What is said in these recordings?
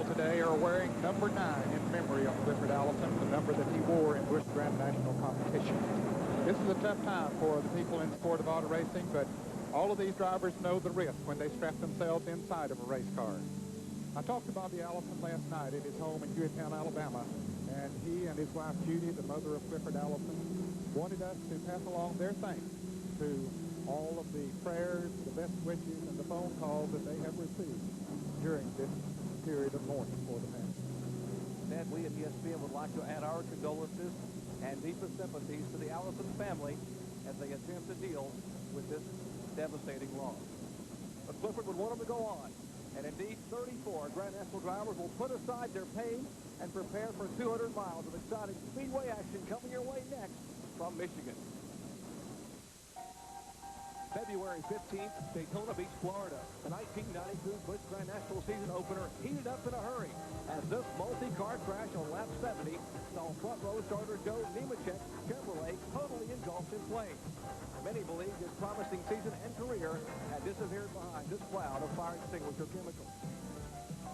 field today are wearing number 9 in memory of Clifford Allison, the number that he wore in Busch Grand National competition. This is a tough time for the people in the sport of auto racing, but all of these drivers know the risk when they strap themselves inside of a race car. I talked to Bobby Allison last night at his home in Hueytown, Alabama, and he and his wife Judy, the mother of Clifford Allison, wanted us to pass along their thanks to all of the prayers, the best wishes, and the phone calls that they have received during this period of mourning for the family. Ned, we at ESPN would like to add our condolences and deepest sympathies to the Allison family as they attempt to deal with this devastating loss. But Clifford would want them to go on. And indeed, 34 Grand National drivers will put aside their pain and prepare for 200 miles of exciting speedway action coming your way next from Michigan. February 15th, Daytona Beach, Florida. The 1992 Busch Grand National season opener heated up in a hurry as this multi-car crash on lap 70 saw front row starter Joe Nemechek's Chevrolet totally engulfed in flames. Many believed his promising season and career had disappeared behind this cloud of fire extinguisher chemicals.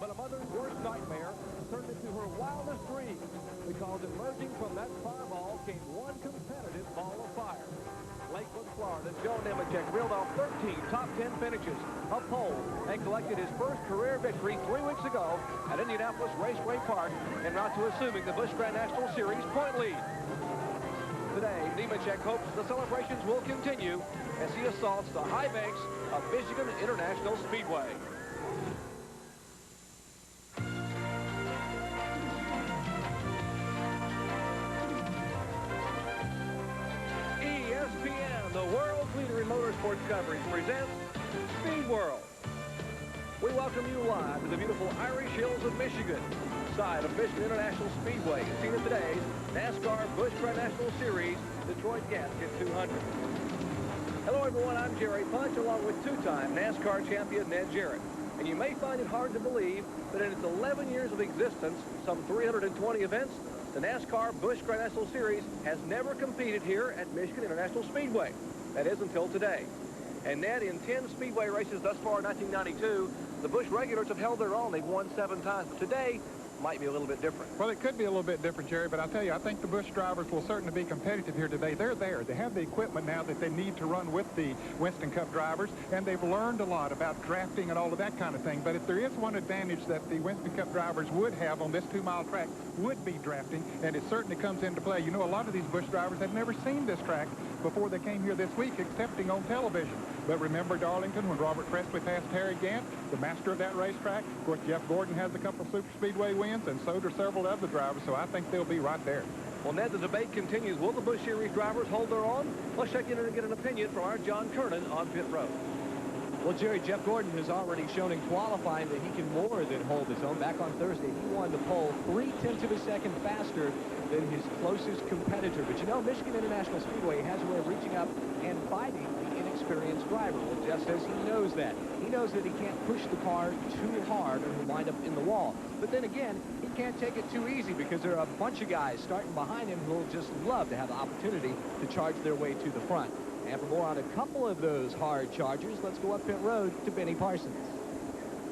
But a mother's worst nightmare turned into her wildest dream because emerging from that fireball came one competitive ball of fire. Lakewood, Florida, Joe Nemechek reeled off 13 top 10 finishes, a pole, and collected his first career victory 3 weeks ago at Indianapolis Raceway Park en route to assuming the Busch Grand National Series point lead. Today, Nemechek hopes the celebrations will continue as he assaults the high banks of Michigan International Speedway. ESPN, the world's leader in motorsports coverage, presents Speed World. We welcome you live to the beautiful Irish Hills of Michigan, side of Michigan International Speedway, seen in today's NASCAR Busch Grand National Series Detroit Gasket 200. Hello everyone, I'm Jerry Punch along with two-time NASCAR champion Ned Jarrett. And you may find it hard to believe that in its 11 years of existence, some 320 events, the NASCAR Busch Grand National Series has never competed here at Michigan International Speedway. That is until today. And Ned, in 10 speedway races thus far in 1992, the Busch regulars have held their own. They've won 7 times. But today might be a little bit different. Well, it could be a little bit different, Jerry, but I'll tell you, I think the Busch drivers will certainly be competitive here today. They're there. They have the equipment now that they need to run with the Winston Cup drivers, and they've learned a lot about drafting and all of that kind of thing. But if there is one advantage that the Winston Cup drivers would have on this 2-mile track, would be drafting, and it certainly comes into play. You know, a lot of these Busch drivers have never seen this track before they came here this week, excepting on television. But remember Darlington when Robert Presley passed Harry Gant, the master of that racetrack? Of course, Jeff Gordon has a couple of super speedway wins, and so do several other drivers, so I think they'll be right there. Well, Ned, the debate continues. Will the Busch Series drivers hold their own? Let's check in and get an opinion from our John Kernan on pit road. Well, Jerry, Jeff Gordon has already shown in qualifying that he can more than hold his own. Back on Thursday, he won the pole 0.3 of a second faster than his closest competitor. But you know, Michigan International Speedway has a way of reaching up and fighting the inexperienced driver. Well, Jeff says he knows that. He knows that he can't push the car too hard or he'll wind up in the wall. But then again, he can't take it too easy because there are a bunch of guys starting behind him who will just love to have the opportunity to charge their way to the front. And for more on a couple of those hard chargers, let's go up pit road to Benny Parsons.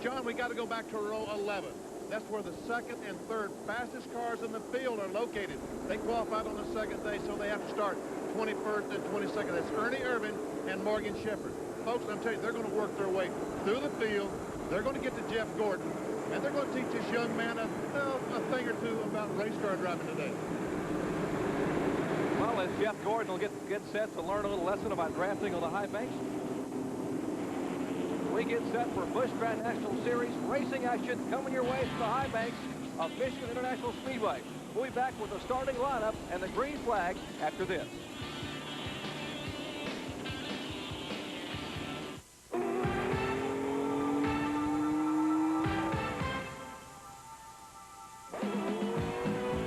John, we got to go back to row 11. That's where the second and third fastest cars in the field are located. They qualified on the second day, so they have to start 21st and 22nd. That's Ernie Irvin and Morgan Shepherd. Folks, I'm telling you, they're going to work their way through the field. They're going to get to Jeff Gordon, and they're going to teach this young man a thing or two about race car driving today. Well, as Jeff Gordon will get set to learn a little lesson about drafting on the high banks, we get set for Busch Grand National Series racing action coming your way to the high banks of Michigan International Speedway. We'll be back with the starting lineup and the green flag after this.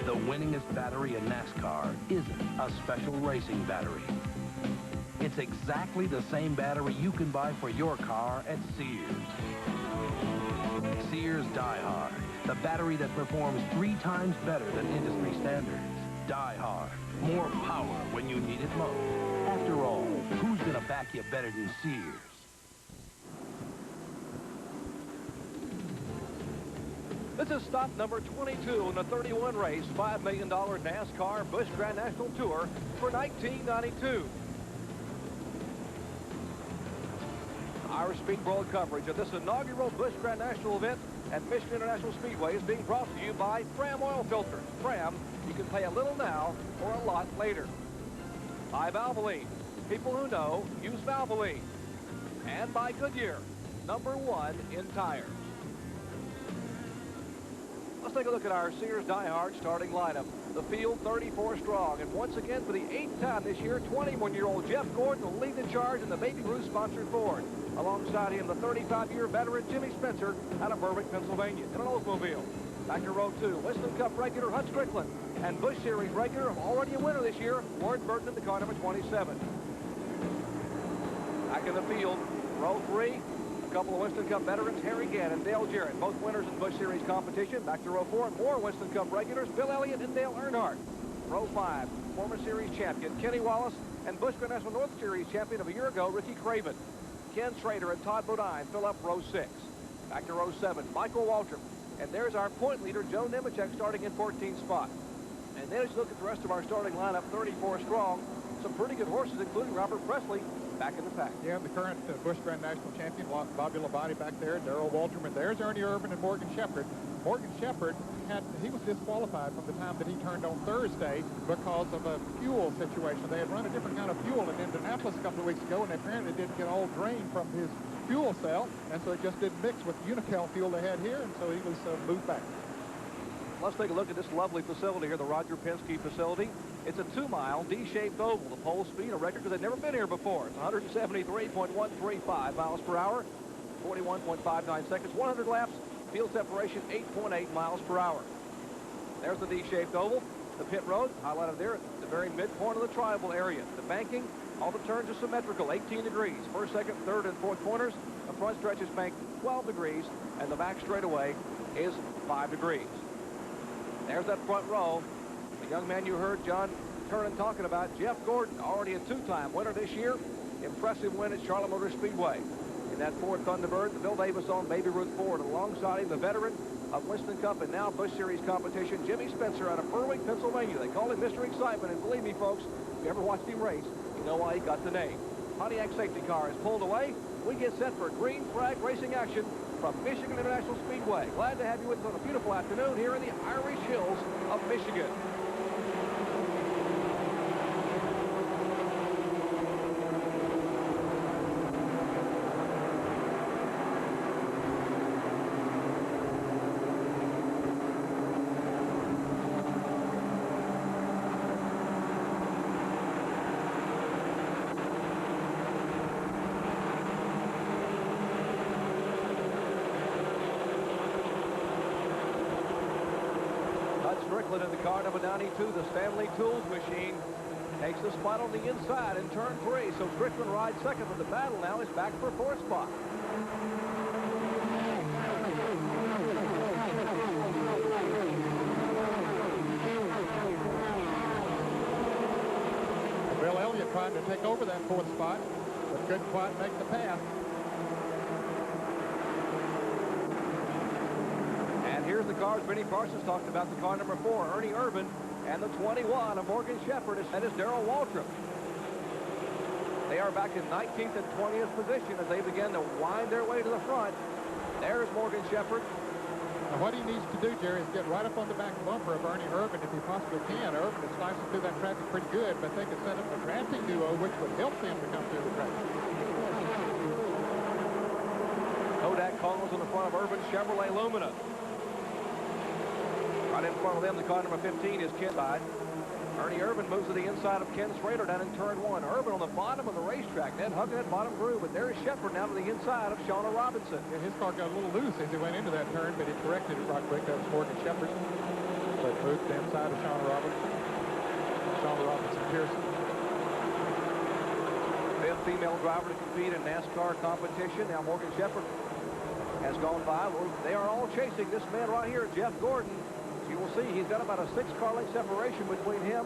The winningest battery in NASCAR isn't a special racing battery. It's exactly the same battery you can buy for your car at Sears. Sears Die Hard, the battery that performs 3 times better than industry standards. Die Hard, more power when you need it most. After all, who's gonna back you better than Sears? This is stop number 22 in the 31 race, $5 million NASCAR Busch Grand National Tour for 1992. Our Speed World coverage of this inaugural Busch Grand National event at Michigan International Speedway is being brought to you by Fram Oil Filters. Fram, you can pay a little now or a lot later. By Valvoline, people who know use Valvoline. And by Goodyear, #1 in tires. Let's take a look at our Sears Die-Hard starting lineup. The field 34 strong, and once again for the 8th time this year, 21-year-old Jeff Gordon will lead the charge in the Baby Ruth-sponsored Ford. Alongside him, the 35-year veteran Jimmy Spencer out of Berwick, Pennsylvania, in an Oldsmobile. Back to row 2, Winston Cup regular Hut Strickland, and Busch Series regular, already a winner this year, Warren Burton in the car number 27. Back in the field, row 3, a couple of Winston Cup veterans, Harry Gann and Dale Jarrett, both winners in Busch Series competition. Back to row 4, more Winston Cup regulars, Bill Elliott and Dale Earnhardt. Row 5, former series champion Kenny Wallace and Busch Grand National North Series champion of a year ago, Ricky Craven. Ken Schrader and Todd Bodine fill up row 6. Back to row 7, Michael Waltrip. And there's our point leader, Joe Nemechek, starting in 14th spot. And then as you look at the rest of our starting lineup, 34 strong, some pretty good horses, including Robert Presley, back in the pack. Yeah, the current Busch Grand National champion, Bobby Labonte back there, Darrell Walterman. There's Ernie Irvin and Morgan Shepherd. Morgan Shepherd, he was disqualified from the time that he turned on Thursday because of a fuel situation. They had run a different kind of fuel in Indianapolis a couple of weeks ago, and apparently didn't get all drained from his fuel cell, and so it just didn't mix with the Unocal fuel they had here, and so he was moved back. Let's take a look at this lovely facility here, the Roger Penske facility. It's a 2-mile D-shaped oval. The pole speed, a record because they've never been here before. It's 173.135 miles per hour, 41.59 seconds, 100 laps, field separation 8.8 miles per hour. There's the D-shaped oval. The pit road, highlighted there at the very midpoint of the tribal area. The banking, all the turns are symmetrical, 18 degrees. First, second, third, and fourth corners. The front stretch is banked 12 degrees, and the back straightaway is 5 degrees. There's that front row. The young man you heard John Turner talking about, Jeff Gordon, already a 2-time winner this year. Impressive win at Charlotte Motor Speedway. In that Ford Thunderbird, the Bill Davis-owned Baby Ruth Ford. Alongside him, the veteran of Winston Cup and now Busch Series competition, Jimmy Spencer out of Berwick, Pennsylvania. They call him Mr. Excitement, and believe me, folks, if you ever watched him race, you know why he got the name. Pontiac safety car is pulled away. We get set for green flag racing action from Michigan International Speedway. Glad to have you with us on a beautiful afternoon here in the Irish Hills of Michigan. Strickland in the car number 92, the Stanley Tools machine, takes the spot on the inside in turn 3. So Strickland rides second, but the battle now is back for 4th spot. Bill Elliott trying to take over that 4th spot, but couldn't quite make the pass. Here's the cars Benny Parsons talked about, the car number 4, Ernie Irvin, and the 21 of Morgan Shepherd, and is Darrell Waltrip. They are back in 19th and 20th position as they begin to wind their way to the front. There's Morgan Shepherd. Now what he needs to do, Jerry, is get right up on the back bumper of Ernie Irvin if he possibly can. Irvin is slicing through that traffic pretty good, but they could set up a drafting duo which would help them to come through the traffic. Kodak Connells on the front of Irvin's Chevrolet Lumina. Right in front of them, the car number 15 is Ken Hyde. Ernie Irvin moves to the inside of Ken Schrader down in turn 1. Irvin on the bottom of the racetrack, then hugging that bottom groove, but there's Shepherd now to the inside of Shauna Robinson. Yeah, his car got a little loose as he went into that turn, but he corrected it right quick. That was Morgan Shepherd. But moved to the inside of Shauna Robinson. Shauna Robinson Pearson. 5th female driver to compete in NASCAR competition. Now Morgan Shepherd has gone by. They are all chasing this man right here, Jeff Gordon. You will see he's got about a 6-car length separation between him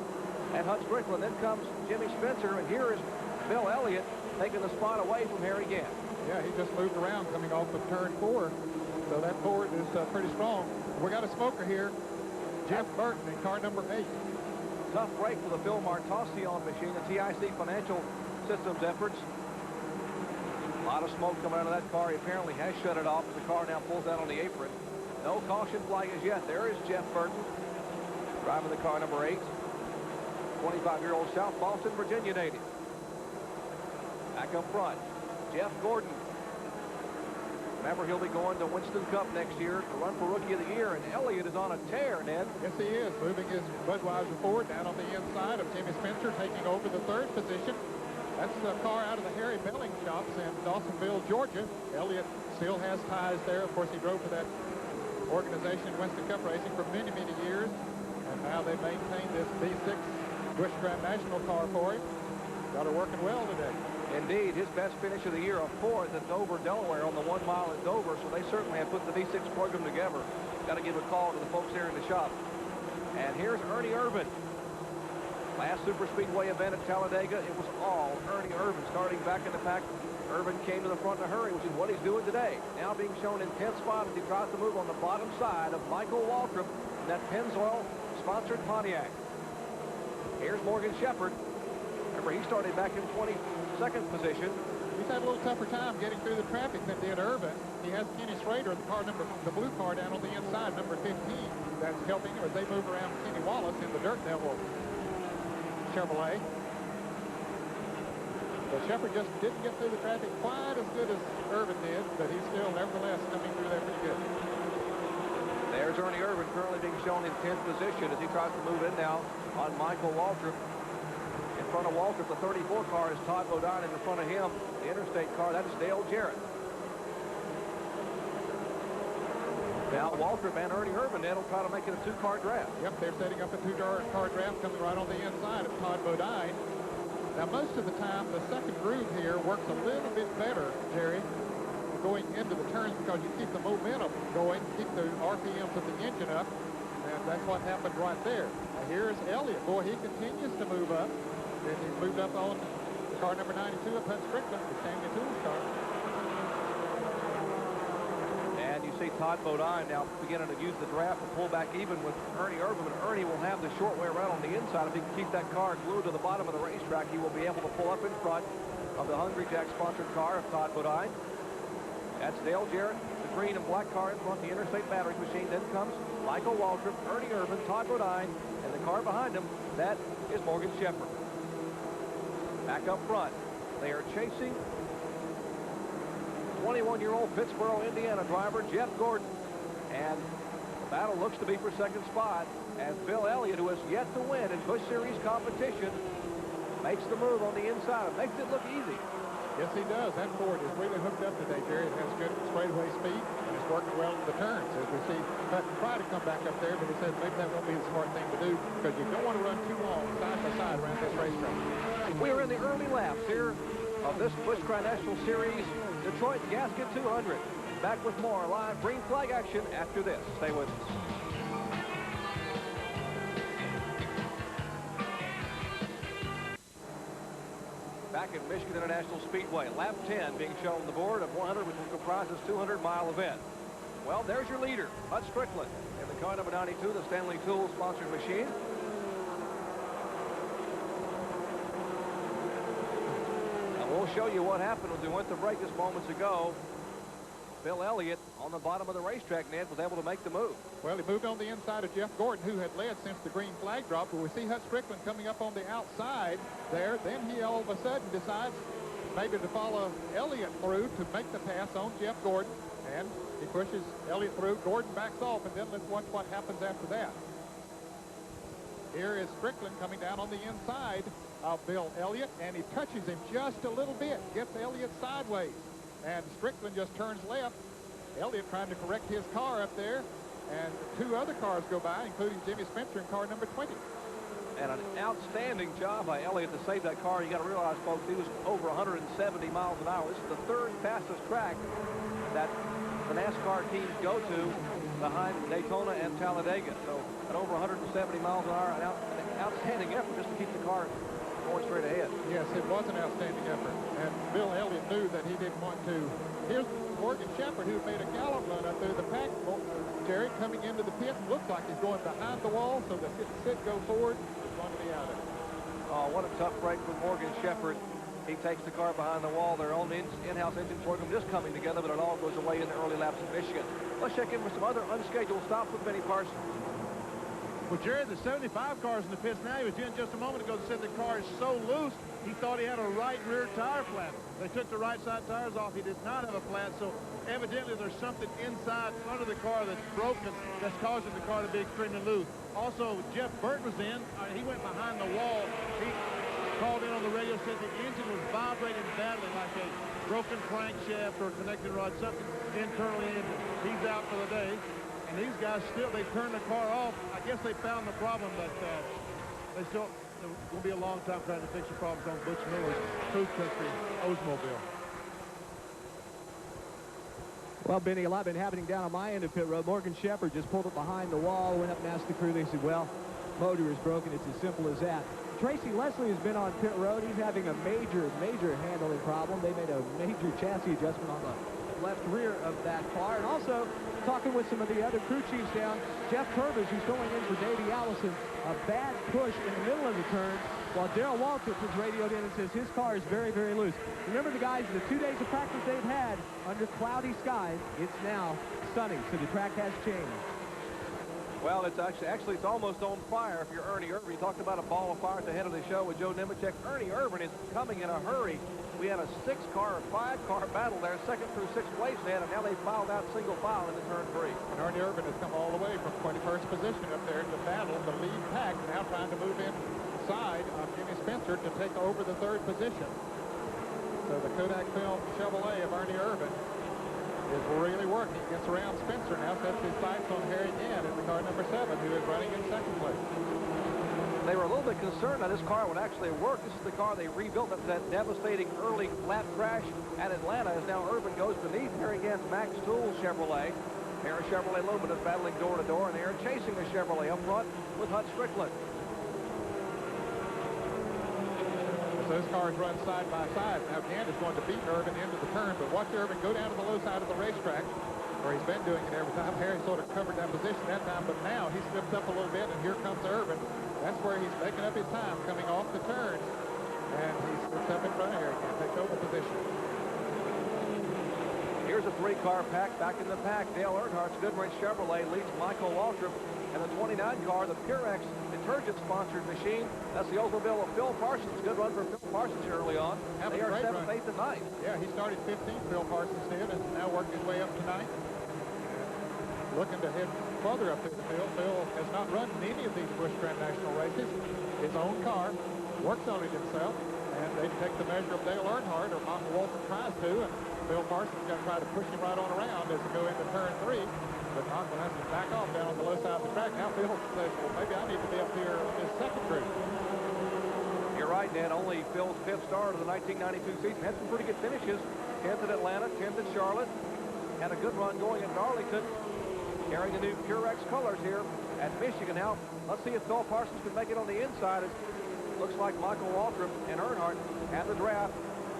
and Hut Strickland. Then comes Jimmy Spencer, and here is Bill Elliott taking the spot away from Harry Gann. Yeah, he just moved around coming off of turn 4. So that Ford is pretty strong. We got a smoker here, Jeff Burton in car number 8. Tough break for the Phil Martossion machine, the TIC Financial Systems efforts. A lot of smoke coming out of that car. He apparently has shut it off. The car now pulls out on the apron. No caution flag as yet. There is Jeff Burton driving the car number 8. 25-year-old South Boston, Virginia native. Back up front, Jeff Gordon. Remember, he'll be going to Winston Cup next year to run for Rookie of the Year, and Elliott is on a tear, Ned. Yes, he is, moving his Budweiser Ford down on the inside of Jimmy Spencer, taking over the 3rd position. That's the car out of the Harry Belling shops in Dawsonville, Georgia. Elliott still has ties there. Of course, he drove for that organization, Winston Cup Racing, for many, many years. And now they maintain this B6 Busch Grand National car for him. Got her working well today. Indeed, his best finish of the year, a 4th at Dover, Delaware, on the 1 mile at Dover. So they certainly have put the V6 program together. Got to give a call to the folks here in the shop. And here's Ernie Irvin. Last super speedway event at Talladega, it was all Ernie Irvin starting back in the pack. Irvin came to the front in a hurry, which is what he's doing today. Now being shown in 10th spot as he tries to move on the bottom side of Michael Waltrip in that Pennzoil-sponsored Pontiac. Here's Morgan Shepherd. Remember, he started back in 22nd position. He's had a little tougher time getting through the traffic than did Irvin. He has Kenny Schrader, the blue car down on the inside, number 15. That's helping him as they move around Kenny Wallace in the Dirt Devil Chevrolet. But Shepherd just didn't get through the traffic quite as good as Irvin did, but he's still nevertheless coming through there pretty good. There's Ernie Irvin currently being shown in 10th position as he tries to move in now on Michael Waltrip. In front of Waltrip, the 34 car is Todd Bodine, and in front of him, the Interstate car, that is Dale Jarrett. Now Waltrip and Ernie Irvin, that'll try to make it a 2-car draft. Yep, they're setting up a 2-car draft coming right on the inside of Todd Bodine. Now, most of the time, the second groove here works a little bit better, Jerry, going into the turns because you keep the momentum going, keep the RPMs of the engine up, and that's what happened right there. Now, here's Elliott. Boy, he continues to move up. And he's moved up on the car number 92 of Hunt Strickland, the Stanley Tools car. And you see Todd Bodine now beginning to use the draft to pull back even with Ernie Irvin, but Ernie will have the short way around on the inside. If he can keep that car glued to the bottom of the racetrack, he will be able to pull up in front of the Hungry Jack sponsored car of Todd Bodine. That's Dale Jarrett, the green and black car in front, the Interstate battery machine. Then comes Michael Waltrip, Ernie Irvin, Todd Bodine, and the car behind him, that is Morgan Shepherd. Back up front, they are chasing 21-year-old Pittsburgh, Indiana driver Jeff Gordon. And the battle looks to be for second spot as Bill Elliott, who has yet to win in Busch Series competition, makes the move on the inside. It makes it look easy. Yes, he does. That Ford is really hooked up today, Jerry. It has good straightaway speed, and it's working well in the turns. As we see Hutton try to come back up there, but he says maybe that won't be the smart thing to do because you don't want to run too long side by side around this racetrack. We are in the early laps here of this Busch National Series Detroit Gasket 200. Back with more live green flag action after this. Stay with us. Back at Michigan International Speedway, lap 10 being shown on the board of 100, which will comprise this 200-mile event. Well, there's your leader, Bud Strickland, in the car number 92, the Stanley Tools sponsored machine. And we'll show you what happened as we went to break just moments ago. Bill Elliott on the bottom of the racetrack, Ned, was able to make the move. Well, he moved on the inside of Jeff Gordon, who had led since the green flag drop. But we see Hut Strickland coming up on the outside there. Then he all of a sudden decides maybe to follow Elliott through to make the pass on Jeff Gordon. And he pushes Elliott through. Gordon backs off, and then let's watch what happens after that. Here is Strickland coming down on the inside of Bill Elliott, and he touches him just a little bit, gets Elliott sideways. And Strickland just turns left. Elliott trying to correct his car up there. And 2 other cars go by, including Jimmy Spencer in car number 20. And an outstanding job by Elliott to save that car. You got to realize, folks, he was over 170 miles an hour. This is the 3rd fastest track that the NASCAR teams go to behind Daytona and Talladega. So at over 170 miles an hour, an outstanding effort just to keep the car going straight ahead. Yes, it was an outstanding effort. And Bill Elliott knew that he didn't want to. Here's Morgan Shepherd, who made a gallant run up through the pack. Jerry coming into the pit, looks like he's going behind the wall, so the sit, go forward is going to be out of it. Oh, what a tough break for Morgan Shepherd. He takes the car behind the wall. Their own in-house engine program just coming together, but it all goes away in the early laps of Michigan. Let's check in with some other unscheduled stops with Benny Parsons. Well, Jerry, the 75 car's in the pits now. He was in just a moment ago, said the car is so loose, he thought he had a right rear tire flat. They took the right side tires off. He did not have a flat, so evidently there's something inside under the car that's broken that's causing the car to be extremely loose. Also, Jeff Burton was in. He went behind the wall. He called in on the radio, said the engine was vibrating badly like a broken crankshaft or connecting rod, something internally in it. He's out for the day. And these guys still, they turned the car off. I guess they found the problem, but they still, it will be a long time trying to fix the problems on Butch Miller's Cruise Country Oldsmobile. Well, Benny, a lot been happening down on my end of pit road. Morgan Shepherd just pulled it behind the wall, went up and asked the crew. They said, well, motor is broken. It's as simple as that. Tracy Leslie has been on pit road. He's having a major handling problem. They made a major chassis adjustment on the left rear of that car. And also talking with some of the other crew chiefs down, Jeff Purvis, who's filling in for Davey Allison, a bad push in the middle of the turn, while Darrell Waltrip has radioed in and says his car is very loose. Remember, the guys, the 2 days of practice they've had under cloudy skies, it's now sunny, so the track has changed. Well, it's actually it's almost on fire if you're Ernie Irvin. You talked about a ball of fire at the head of the show with Joe Nemechek. Ernie Irvin is coming in a hurry. We had a 5-car battle there, second through sixth place they had, and now they filed out single file into turn 3. And Ernie Irvin has come all the way from 21st position up there to battle the lead pack, now trying to move inside on Jimmy Spencer to take over the 3rd position. So the Kodak Film Chevrolet of Ernie Irvin is really working. Gets around Spencer now, sets his sights on Harry Gann in the car number 7, who is running in 2nd place. They were a little bit concerned that this car would actually work. This is the car they rebuilt after that devastating early lap crash at Atlanta, as now Irvin goes beneath Harry Gann's Max Tool Chevrolet. Aaron Chevrolet Lumen is battling door to door, and Aaron chasing the Chevrolet up front with Hut Strickland. So those cars run side by side. Now Gann is going to beat Irvin into the turn, but watch Irvin go down to the low side of the racetrack, where he's been doing it every time. Harry sort of covered that position that time, but now he slips up a little bit, and here comes Irvin. That's where he's making up his time, coming off the turn. And he slips up in front of Harry Gann, takes over position. Here's a 3-car pack back in the pack. Dale Earnhardt's Goodrich Chevrolet leads Michael Waltrip. And the 29 car, the Purex detergent-sponsored machine. That's the Oldsmobile of Phil Parsons. Good run for Phil Parsons here early on. They are 7th, 8th, and 9th. Yeah, he started 15th, Phil Parsons did, and now working his way up to 9th. Looking to head further up through the field. Phil has not run any of these Busch Grand National races. His own car, works on it himself, and they take the measure of Dale Earnhardt, or Michael Waltrip tries to, and Phil Parsons got to try to push him right on around as they go into turn 3. But Michael has to back off down on the low side of the track. Now Phil says, well, maybe I need to be up here on this 2nd group. You're right, Ned. Only Phil's 5th start of the 1992 season. Had some pretty good finishes. 10th at Atlanta, 10th at Charlotte. Had a good run going at Darlington. Carrying the new Purex colors here at Michigan. Now, let's see if Phil Parsons can make it on the inside. It looks like Michael Waltrip and Earnhardt have the draft.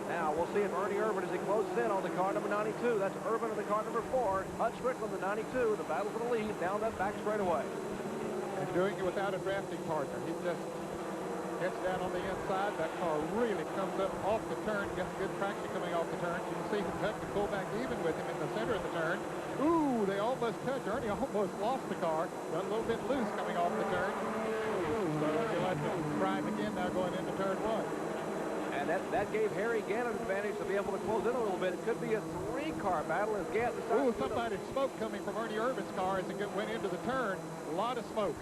Now, we'll see if Ernie Irvin, as he closes in on the car number 92. That's Irvin in the car number 4. Hut Strickland, the 92. The battle for the lead down that back straightaway. And doing it without a drafting partner. He just gets down on the inside. That car really comes up off the turn, gets good traction coming off the turn. You can see Hut can pull back even with him in the center of the turn. Ooh, they almost touch. Ernie almost lost the car. Got a little bit loose coming off the turn. So he'll have to try him again now going into turn 1. And that gave Harry Gann an advantage to be able to close in a little bit. It could be a 3-car battle as Gann decides. Ooh, somebody's smoke coming from Ernie Irvin's car as it went into the turn. A lot of smoke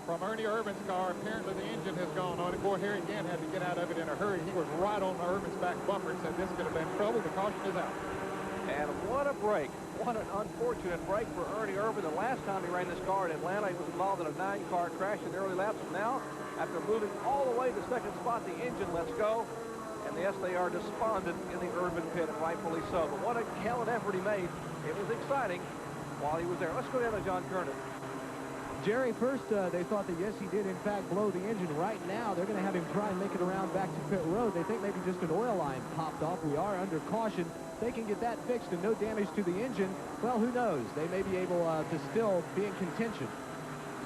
from Ernie Irvin's car. Apparently the engine has gone on it. Boy, Harry Gann had to get out of it in a hurry. He was right on Irvin's back bumper and said this could have been trouble. The caution is out. And what a break. What an unfortunate break for Ernie Irvin. The last time he ran this car in Atlanta, he was involved in a 9-car crash in the early laps. And now, after moving all the way to 2nd spot, the engine lets go. And yes, they are despondent in the Irvin pit, and rightfully so. But what a gallant effort he made. It was exciting while he was there. Let's go down to John Kernan. Jerry, first they thought that, yes, he did, in fact, blow the engine. Right now, they're going to have him try and make it around back to pit road. They think maybe just an oil line popped off. We are under caution. they can get that fixed and no damage to the engine, well, who knows? They may be able to still be in contention.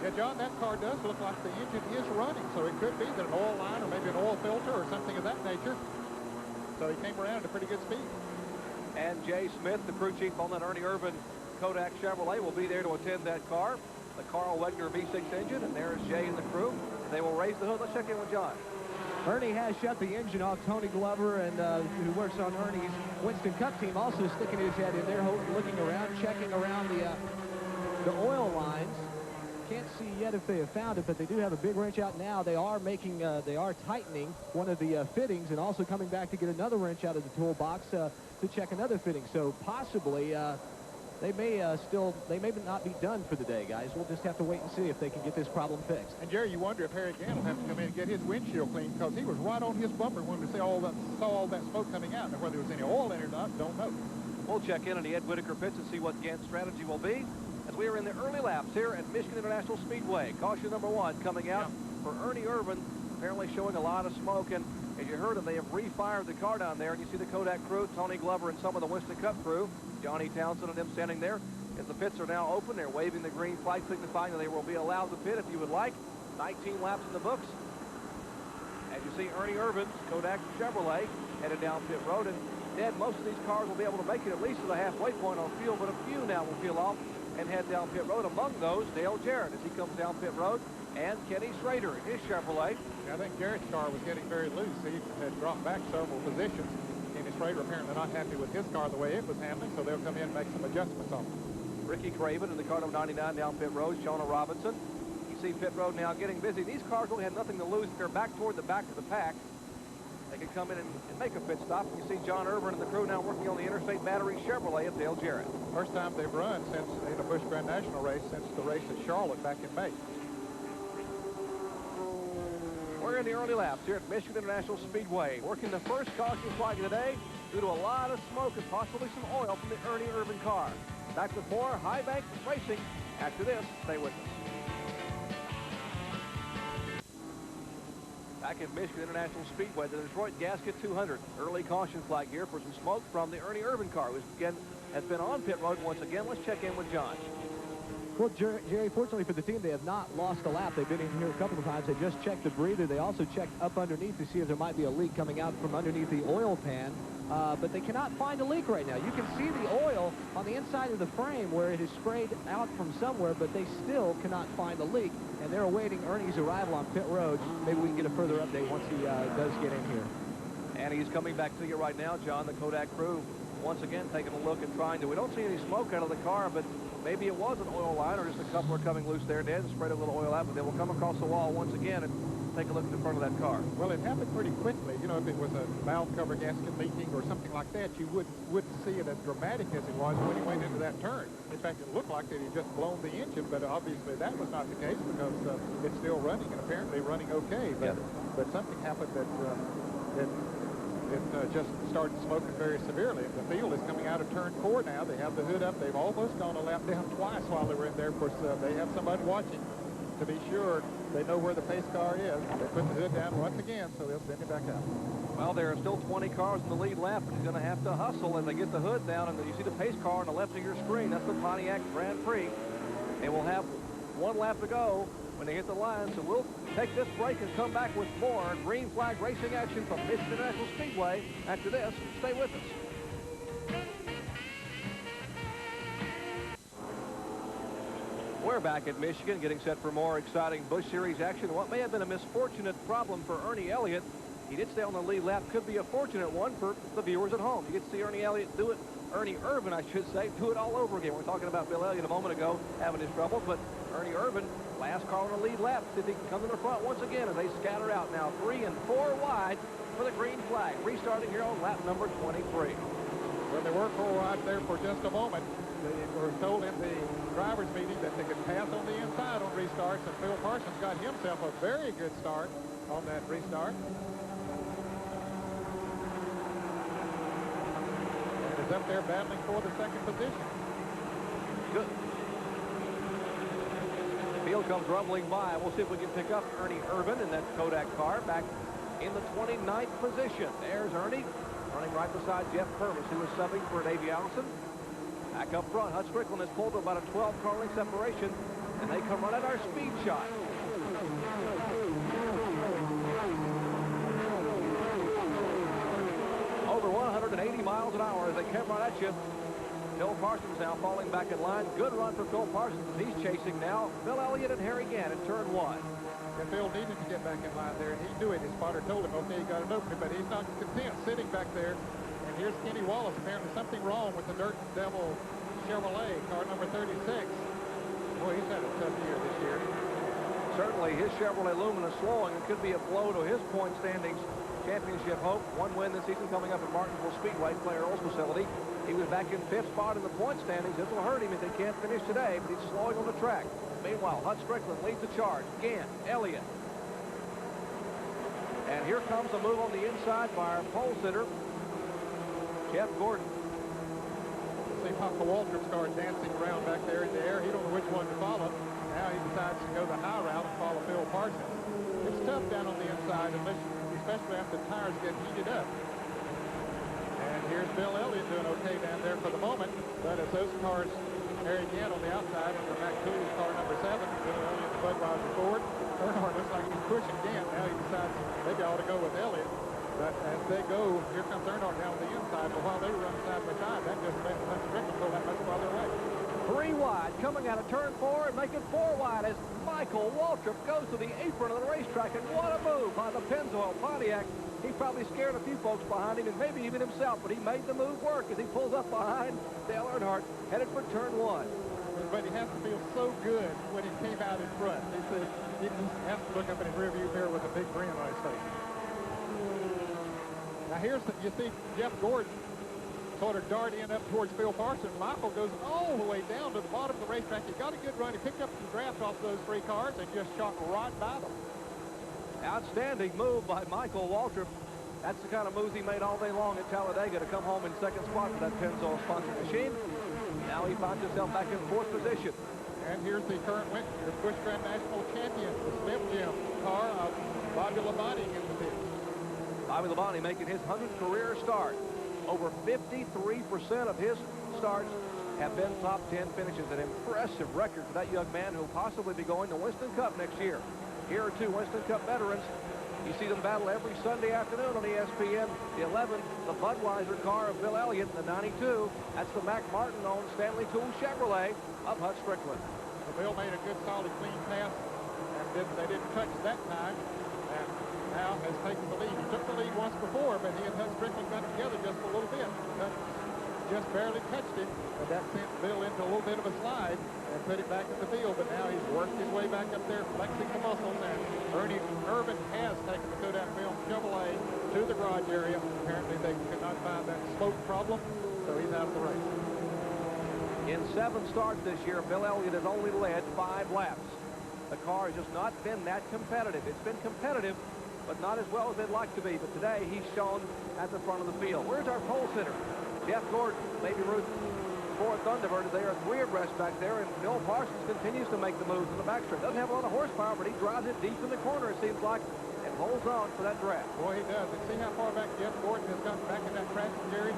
Yeah, John, that car does look like the engine is running, so it could be that an oil line or maybe an oil filter or something of that nature. So he came around at a pretty good speed. And Jay Smith, the crew chief on that Ernie Irvin Kodak Chevrolet, will be there to attend that car. The Carl Wegner V6 engine, and there's Jay and the crew. They will raise the hood. Let's check in with John. Ernie has shut the engine off. Tony Glover, and who works on Ernie's Winston Cup team, also sticking his head in there, looking around, checking around the oil lines. Can't see yet if they have found it, but they do have a big wrench out now. They are tightening one of the fittings, and also coming back to get another wrench out of the toolbox to check another fitting. So possibly they may not be done for the day, guys. We'll just have to wait and see if they can get this problem fixed. And Jerry, you wonder if Harry Gann will have to come in and get his windshield cleaned, because he was right on his bumper when we saw all that smoke coming out. And whether there was any oil in it or not, don't know. We'll check in on the Ed Whitaker pits and see what Gann's strategy will be as we are in the early laps here at Michigan International Speedway. Caution number 1 coming out for Ernie Irvin, apparently showing a lot of smoke. And as you heard him, they have refired the car down there. And you see the Kodak crew, Tony Glover and some of the Winston Cup crew, Johnny Townsend and them standing there. As the pits are now open, they're waving the green flag, signifying that they will be allowed to pit if you would like. 19 laps in the books. As you see Ernie Irvin's Kodak Chevrolet headed down pit road. And Ned, most of these cars will be able to make it at least to the halfway point on fuel, but a few now will peel off and head down pit road. Among those, Dale Jarrett as he comes down pit road, and Kenny Schrader in his Chevrolet. Yeah, I think Jarrett's car was getting very loose. He had dropped back several positions. Kenny Schrader apparently not happy with his car the way it was handling, so they'll come in and make some adjustments on it. Ricky Craven in the car number 99 down pit road. Shawna Robinson. You see pit road now getting busy. These cars really had nothing to lose. They're back toward the back of the pack. They can come in and make a pit stop. You see John Irvin and the crew now working on the Interstate Battery Chevrolet of Dale Jarrett. First time they've run since in a Busch Grand National race since the race at Charlotte back in May. We're in the early laps here at Michigan International Speedway, working the first caution flag of the day due to a lot of smoke and possibly some oil from the Ernie Irvin car. Back with more High Bank Racing after this. Stay with us. Back at Michigan International Speedway, the Detroit Gasket 200. Early caution flag here for some smoke from the Ernie Irvin car, who again has been on pit road once again. Let's check in with John. Well, Jerry, fortunately for the team, they have not lost a lap. They've been in here a couple of times. They just checked the breather. They also checked up underneath to see if there might be a leak coming out from underneath the oil pan. But they cannot find a leak right now. You can see the oil on the inside of the frame where it is sprayed out from somewhere, but they still cannot find the leak. And they're awaiting Ernie's arrival on pit road. Maybe we can get a further update once he does get in here. And he's coming back to you right now, John. The Kodak crew once again taking a look and trying to. We don't see any smoke out of the car, but maybe it was an oil line or just a coupler coming loose there, Ned, and spread a little oil out. But they will come across the wall once again and take a look at the front of that car. Well, it happened pretty quickly. You know, if it was a valve cover gasket leaking or something like that, you wouldn't see it as dramatic as it was when he went into that turn. In fact, it looked like that he just blown the engine, but obviously that was not the case because it's still running and apparently running okay. But something happened that it just started smoking very severely. The field is coming out of turn 4 now. They have the hood up. They've almost gone a lap down twice while they were in there. Of course, they have somebody watching to be sure they know where the pace car is. They put the hood down once again, so they'll send it back out. Well, there are still 20 cars in the lead lap, and he's going to have to hustle as they get the hood down. And you see the pace car on the left of your screen. That's the Pontiac Grand Prix. They will have one lap to go when they hit the line, so we'll take this break and come back with more green flag racing action from Michigan International Speedway. After this, stay with us. We're back at Michigan, getting set for more exciting Busch Series action. What may have been a misfortunate problem for Ernie Elliott, he did stay on the lead lap, could be a fortunate one for the viewers at home. You get to see Ernie Elliott do it, Ernie Irvin, I should say, do it all over again. We're talking about Bill Elliott a moment ago having his trouble, but Ernie Irvin, last car on the lead lap, see if he can come to the front once again as they scatter out now 3 and 4 wide for the green flag. Restarting here on lap number 23. Well, they were 4 wide there for just a moment. They were told in the driver's meeting that they could pass on the inside on restarts, and Phil Parsons got himself a very good start on that restart. And is up there battling for the second position. Good. The field comes rumbling by. We'll see if we can pick up Ernie Irvin in that Kodak car back in the 29th position. There's Ernie running right beside Jeff Purvis, who is subbing for Davey Allison. Back up front, Hut Strickland has pulled to about a 12-car length separation, and they come right at our speed shot. Over 180 miles an hour as they come right at you. Phil Parsons now falling back in line. Good run for Phil Parsons. He's chasing now Bill Elliott and Harry Gant in turn 1. And Phil needed to get back in line there, and he knew it. His spotter told him, okay, he got an opening, but he's not content sitting back there. And here's Kenny Wallace. Apparently something wrong with the Dirt Devil Chevrolet, car number 36. Boy, he's had a tough year this year. Certainly, his Chevrolet Lumina slowing. It could be a blow to his point standings championship hope. One win this season coming up at Martinsville Speedway, Claire Earl's facility. He was back in 5th spot in the point standings. This will hurt him if they can't finish today, but he's slowing on the track. Meanwhile, Hut Strickland leads the charge. Gant, Elliott. And here comes a move on the inside by our pole sitter, Jeff Gordon. See Papa Waltrip's car dancing around back there in the air. He don't know which one to follow. Now he decides to go the high route and follow Phil Parsons. It's tough down on the inside, especially after the tires get heated up. And here's Bill Elliott doing okay down there for the moment. But as those cars, Harry Gant on the outside under Matt Cooley's car number 7, Bill Elliott, the Budweiser Ford. Earnhardt looks like he's pushing Gant. Now he decides maybe I ought to go with Elliott. But as they go, here comes Earnhardt down on the inside. But while they were running side by side, that just made Hut Strickland go that much farther away. 3 wide, coming out of turn 4 and making 4 wide as Michael Waltrip goes to the apron of the racetrack. And what a move by the Pennzoil Pontiac. He probably scared a few folks behind him and maybe even himself, but he made the move work as he pulls up behind Dale Earnhardt, headed for turn 1. But he has to feel so good when he came out in front. He said he has to look up in his rearview mirror with a big grin on his face. Now here's you see Jeff Gordon sort of dart in up towards Phil Parsons. Michael goes all the way down to the bottom of the racetrack. He got a good run. He picked up some draft off those 3 cars and just shot right by them. Outstanding move by Michael Waltrip. That's the kind of moves he made all day long at Talladega to come home in 2nd spot for that Pennzoil sponsored machine. Now he finds himself back in 4th position. And here's the current winner, Busch Grand National champion, the Slim Jim car of Bobby Labonte in the pit. Bobby Labonte making his 100th career start. Over 53% of his starts have been top 10 finishes. An impressive record for that young man who will possibly be going to Winston Cup next year. Here are 2 Winston Cup veterans. You see them battle every Sunday afternoon on ESPN. The 11, the Budweiser car of Bill Elliott, the 92. That's the Mac Martin-owned Stanley Tool Chevrolet of Hut Strickland. So Bill made a good, solid, clean pass, and they didn't touch that time. And now has taken the lead. He took the lead once before, but he and Hut Strickland got together just a little bit. Hut just barely touched it, but that sent Bill into a little bit of a slide and put it back in the field. But now he's worked his way back up there, flexing the muscles. And Ernie Irvin has taken the Kodak Film Chevrolet to the garage area. Apparently they could not find that slope problem, so he's out of the race. In 7 starts this year, Bill Elliott has only led 5 laps. The car has just not been that competitive. It's been competitive, but not as well as they'd like to be. But today, he's shown at the front of the field. Where's our pole sitter? Jeff Gordon, maybe Ruth for Thunderbird. They are 3 abreast back there, and Bill Parsons continues to make the moves in the backstretch. Doesn't have a lot of horsepower, but he drives it deep in the corner, it seems like, and holds on for that draft. Boy, he does. And see how far back Jeff Gordon has gotten back in that traffic, Jerry?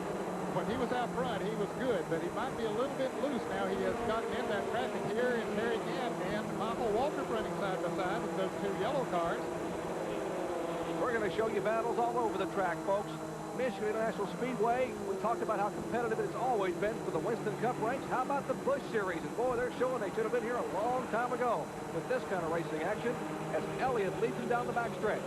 When he was out front, he was good, but he might be a little bit loose now. He has gotten in that traffic here in Harry Gant and Michael Waltrip running side by side with those 2 yellow cars. We're going to show you battles all over the track, folks. Michigan International Speedway, we talked about how competitive it's always been for the Winston Cup ranks. How about the Busch Series? And boy, they're showing they should have been here a long time ago with this kind of racing action as Elliott leads him down the backstretch.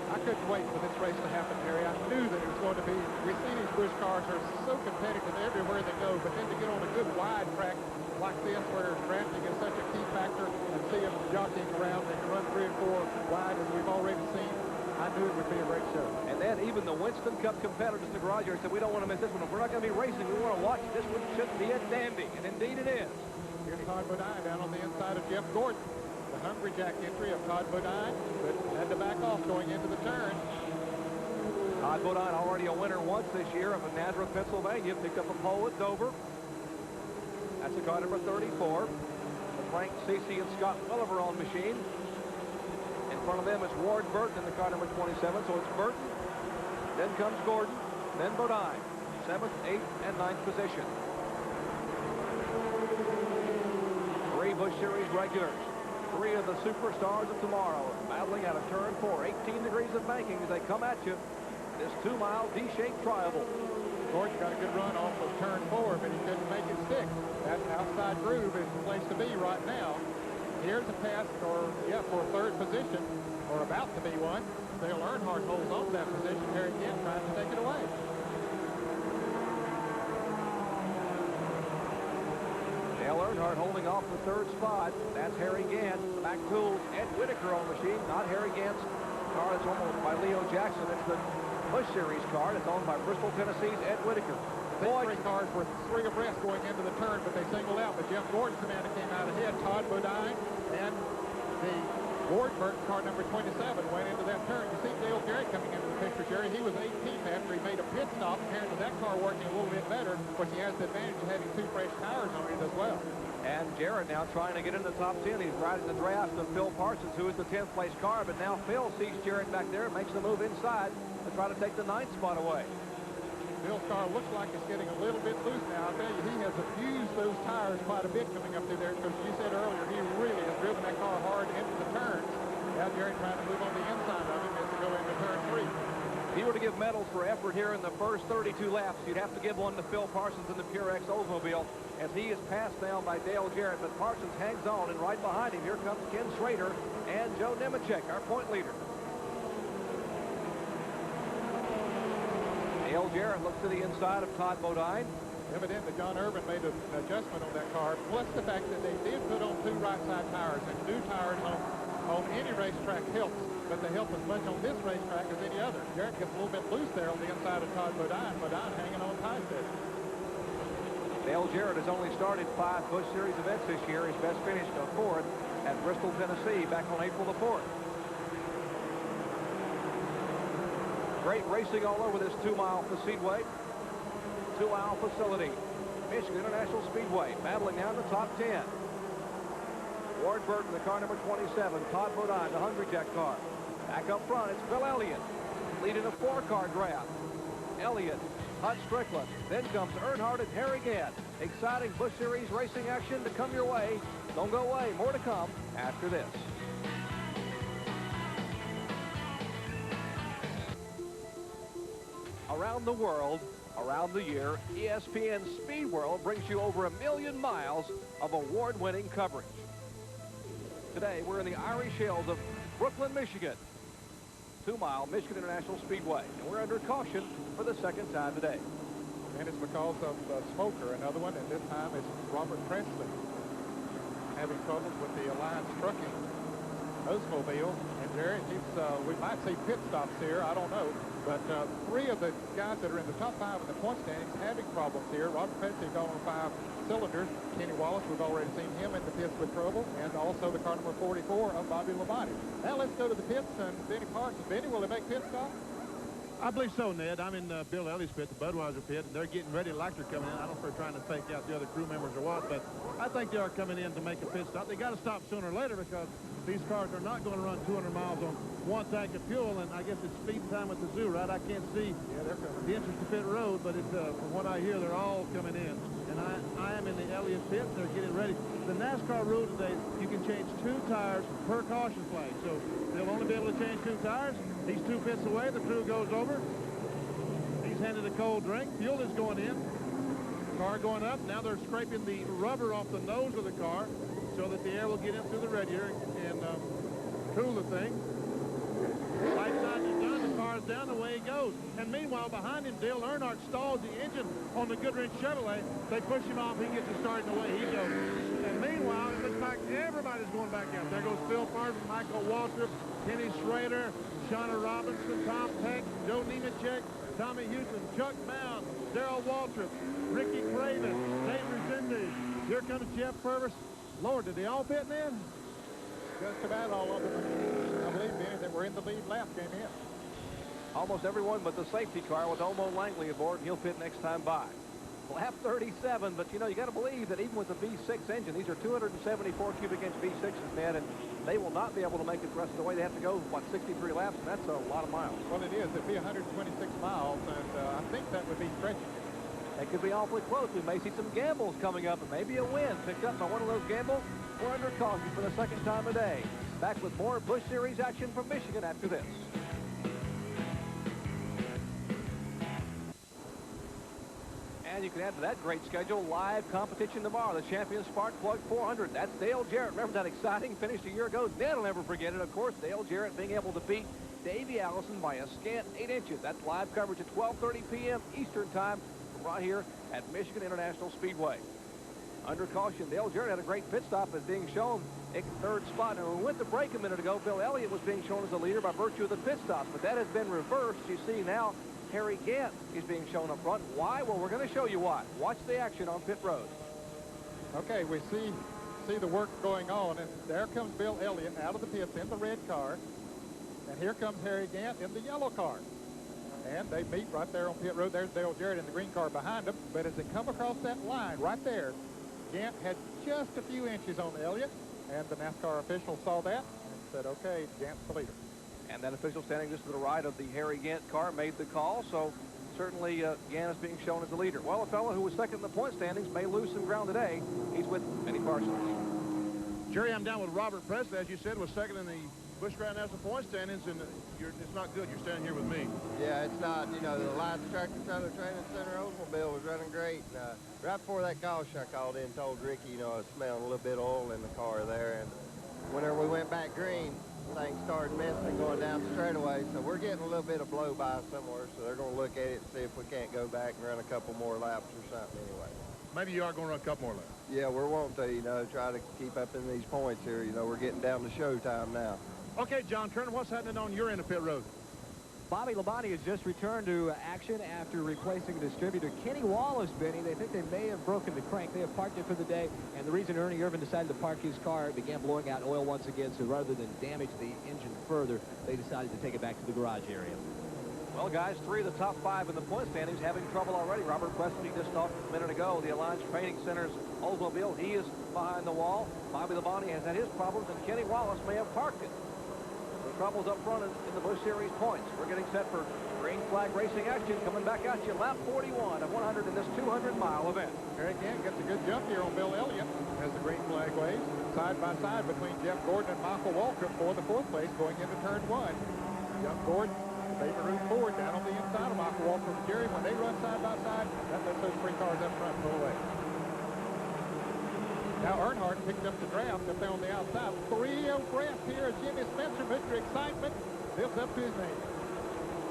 I couldn't wait for this race to happen, Jerry. I knew that it was going to be. We see these Busch cars are so competitive everywhere they go, but then to get on a good wide track like this where drafting is such a key factor and see them jockeying around, they can run 3 and 4 wide as we've already seen. I knew it would be a great show. And then even the Winston Cup competitors in the garage area said, we don't want to miss this one. If we're not going to be racing, we want to watch it. This one should be a dandy, and indeed it is. Here's Todd Bodine down on the inside of Jeff Gordon. The Hungry Jack entry of Todd Bodine, but had to back off going into the turn. Todd Bodine, already a winner once this year of Nazareth, Pennsylvania, picked up a pole at Dover. That's a car number 34. The Frank Cece and Scott Welliver on machine. In front of them is Ward Burton in the car number 27. So it's Burton, Then comes Gordon, then Bodine. 7th, 8th, and 9th position. 3 Busch Series regulars. 3 of the superstars of tomorrow battling out of turn 4. 18 degrees of banking as they come at you. This 2-mile D-shaped triangle. Gordon got a good run off of turn 4, but he couldn't make it stick. That outside groove is the place to be right now. Here's a pass for 3rd position, or about to be one. Dale Earnhardt holds on to that position. Harry again trying to take it away. Dale Earnhardt holding off the 3rd spot. That's Harry Gant. Back tools, Ed Whitaker on the machine. Not Harry Gant's car that's owned by Leo Jackson. It's the Busch Series car that's owned by Bristol, Tennessee's Ed Whitaker. Boy, 3 cars were 3 abreast going into the turn, but they singled out. But Jeff Gordon's the man that came out ahead. Todd Bodine and the Ward-Burton car number 27 went into that turn. You see Dale Jarrett coming into the picture, Jerry. He was 18th after he made a pit stop. Apparently that car working a little bit better. Of course, he has the advantage of having 2 fresh tires on it as well. And Jarrett now trying to get in the top 10. He's riding the draft of Phil Parsons, who is the 10th place car. But now Phil sees Jarrett back there and makes the move inside to try to take the 9th spot away. Phil's car looks like it's getting a little bit loose now. I'll tell you, he has abused those tires quite a bit coming up through there, because you said earlier he really has driven that car hard into the turns. Now Jarrett trying to move on the inside of him as to go into turn 3. If he were to give medals for effort here in the first 32 laps, you'd have to give one to Phil Parsons in the Purex Oldsmobile, as he is passed down by Dale Jarrett. But Parsons hangs on, and right behind him, here comes Ken Schrader and Joe Nemechek, our point leader. Dale Jarrett looks to the inside of Todd Bodine. Evidently, John Irvin made an adjustment on that car, plus the fact that they did put on 2 right-side tires, and new tires on any racetrack helps, but they help as much on this racetrack as any other. Jarrett gets a little bit loose there on the inside of Todd Bodine. Bodine hanging on tight there. Dale Jarrett has only started 5 Busch Series events this year. His best finish a 4th at Bristol, Tennessee, back on April the 4th. Great racing all over this 2-mile speedway. 2-mile facility. Michigan International Speedway battling down the top 10. Ward Burton, the car number 27. Todd Bodine, the Hungry Jack car. Back up front, it's Phil Elliott leading a 4-car draft. Elliott, Hut Strickland. Then comes Earnhardt and Harry Gant. Exciting Busch Series racing action to come your way. Don't go away. More to come after this. Around the world, around the year, ESPN Speed World brings you over 1 million miles of award-winning coverage. Today, we're in the Irish Hills of Brooklyn, Michigan. 2-mile Michigan International Speedway. And we're under caution for the 2nd time today. And it's because of Smoker, another one, and this time it's Robert Presley having troubles with the Alliance Trucking Oldsmobile. And Jerry, we might see pit stops here, I don't know. But 3 of the guys that are in the top 5 in the point standings having problems here. Robert Presley got on 5 cylinders. Kenny Wallace, we've already seen him in the pits with trouble. And also the car number 44 of Bobby Labonte. Now let's go to the pits and Benny Parsons. Benny, will they make pit stops? I believe so, Ned. I'm in Bill Elliott's pit, the Budweiser pit, and they're getting ready like they're coming in. I don't know if they're trying to fake out the other crew members or what, but I think they are coming in to make a pit stop. They got to stop sooner or later because these cars are not going to run 200 miles on 1 tank of fuel, and I guess it's speed time at the zoo, right? I can't see the entrance to pit road, but it's, from what I hear, they're all coming in. And I am in the Elliott pit. They're getting ready. The NASCAR rule today, you can change 2 tires per caution flag. So they'll only be able to change 2 tires. These 2 pits away, the crew goes over. He's handed a cold drink. Fuel is going in. Car going up. Now they're scraping the rubber off the nose of the car so that the air will get in through the radiator and cool the thing. Light signs is done. The car's down. Away he goes. And meanwhile, behind him, Dale Earnhardt stalls the engine on the Goodrich Chevrolet. They push him off. He gets it started, and away he goes. And meanwhile, it looks like everybody's going back out. There goes Phil Parsons, Michael Waltrip, Kenny Schrader, Shauna Robinson, Tom Peck, Joe Nemechek, Tommy Houston, Chuck Mound, Darrell Waltrip, Ricky Craven, Dave Resendez. Here comes Jeff Purvis. Lord, did they all pit in? Just about all of them. I believe, Benny, that were in the lead lap came in. Almost everyone but the safety car with Elmo Langley aboard, and he'll pit next time by. Lap 37, but you know, you got to believe that even with the V6 engine, these are 274 cubic inch V6s, Ned, and they will not be able to make it the rest of the way. They have to go, what, 63 laps, and that's a lot of miles. Well, it is. It'd be 126 miles, and I think that would be stretching it. That could be awfully close. We may see some gambles coming up, and maybe a win picked up by one of those gambles. We're under caution for the second time today. Back with more Busch Series action from Michigan after this. And you can add to that great schedule live competition tomorrow. The Champion Spark Plug 400. That's Dale Jarrett. Remember that exciting finish a year ago? Ned will never forget it. Of course, Dale Jarrett being able to beat Davey Allison by a scant 8 inches. That's live coverage at 12:30 p.m. Eastern Time from right here at Michigan International Speedway. Under caution, Dale Jarrett had a great pit stop as being shown in third spot. And when we went to break a minute ago, Bill Elliott was being shown as the leader by virtue of the pit stops. But that has been reversed. You see now Harry Gant is being shown up front. Why? Well, we're going to show you why. Watch the action on pit road. Okay, we see the work going on, and there comes Bill Elliott out of the pits in the red car. And here comes Harry Gant in the yellow car. And they meet right there on pit road. There's Dale Jarrett in the green car behind him. But as they come across that line right there, Gant had just a few inches on Elliott, and the NASCAR official saw that and said, okay, Gant's the leader. And that official standing just to the right of the Harry Gant car made the call, so certainly Gant is being shown as the leader. Well, a fellow who was second in the point standings may lose some ground today. He's with Benny Parsons. Jerry, I'm down with Robert Presley, as you said, was second in the Busch Grand National point standings, and it's not good. You're standing here with me. Yeah, it's not. You know, the Lights Tractor Trailer Training Center Oldsmobile was running great. And, right before that caution, I called in and told Ricky, you know, I was smelling a little bit of oil in the car there. And whenever we went back green, things started messing going down the straightaway. So we're getting a little bit of blow by somewhere. So they're going to look at it and see if we can't go back and run a couple more laps or something anyway. Maybe you are going to run a couple more laps. Yeah, we're wanting to, you know, try to keep up in these points here. You know, we're getting down to showtime now. Okay, John Turner, what's happening on your end of pit road? Bobby Labonte has just returned to action after replacing distributor Kenny Wallace, Benny. They think they may have broken the crank. They have parked it for the day, and the reason Ernie Irvin decided to park his car, it began blowing out oil once again, so rather than damage the engine further, they decided to take it back to the garage area. Well, guys, 3 of the top 5 in the point standings having trouble already. Robert Presley just talked a minute ago. The Alliance Training Center's Oldsmobile, he is behind the wall. Bobby Labonte has had his problems, and Kenny Wallace may have parked it. Troubles up front in the Busch Series points. We're getting set for green flag racing action coming back at you. Lap 41 of 100 in this 200-mile event. Harry Gant gets a good jump here on Bill Elliott as the green flag waves. Side by side between Jeff Gordon and Michael Waltrip for the 4th place going into turn 1. Jeff Gordon, Baby Ruth Ford down on the inside of Michael Waltrip and Jerry. When they run side by side, that lets those 3 cars up front pull away. Now Earnhardt picked up the draft up there on the outside. 3 abreast here as Jimmy Spencer, Mr. Excitement, lives up to his name.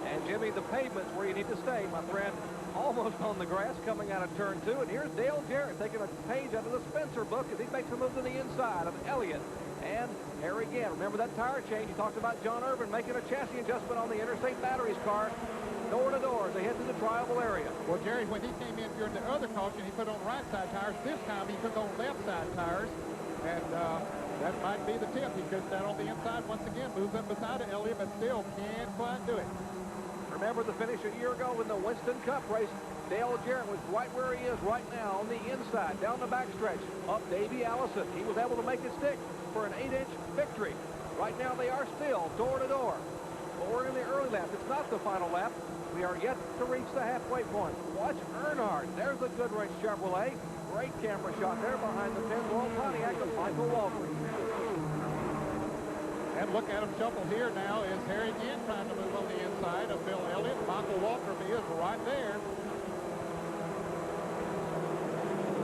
And Jimmy, the pavement's where you need to stay, my friend. Almost on the grass coming out of turn 2. And here's Dale Jarrett taking a page out of the Spencer book as he makes a move to the inside of Elliott and Harry Gant. Remember that tire change? You talked about John Irvin making a chassis adjustment on the Interstate Batteries car. Door to door as they head to the tribal area. Well, Jerry, when he came in during the other caution, he put on right side tires. This time he took on left side tires, and that might be the tip. He goes down on the inside once again, moves up beside of Elliott, but still can't quite do it. Remember the finish a year ago in the Winston Cup race? Dale Jarrett was right where he is right now on the inside, down the backstretch, up Davey Allison. He was able to make it stick for an 8-inch victory. Right now they are still door to door. But we're in the early lap. It's not the final lap. We are yet to reach the halfway point. Watch Earnhardt. There's a Goodrich Chevrolet. Great camera shot there behind the Pennzoil Pontiac of Michael Waltrip. And look at him shuffle here now is Harry Gant trying to move on the inside of Bill Elliott. Michael Waltrip is right there.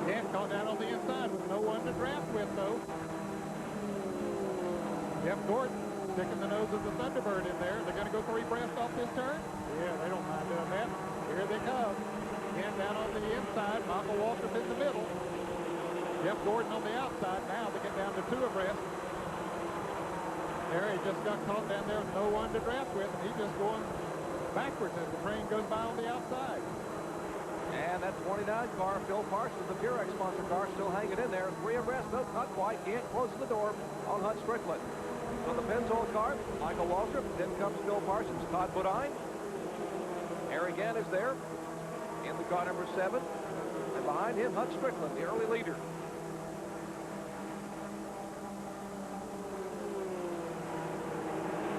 Gant caught down on the inside with no one to draft with, though. Jeff Gordon sticking the nose of the Thunderbird in there. They're going to go 3 abreast off this turn. Yeah, they don't mind doing that. Here they come. Gant down on the inside. Michael Waltrip in the middle. Jeff Gordon on the outside. Now they get down to 2 abreast. Harry just got caught down there with no one to draft with, and he's just going backwards as the train goes by on the outside. And that 29 car, Phil Parsons, the Purex sponsor car, still hanging in there. 3 abreast, nope, not quite. Gant closes the door on Hunt Strickland. So the Pennzoil car, Michael Waltrip, then comes Phil Parsons, Todd Bodine. Harry Gant is there in the car number 7. and behind him, Hut Strickland, the early leader.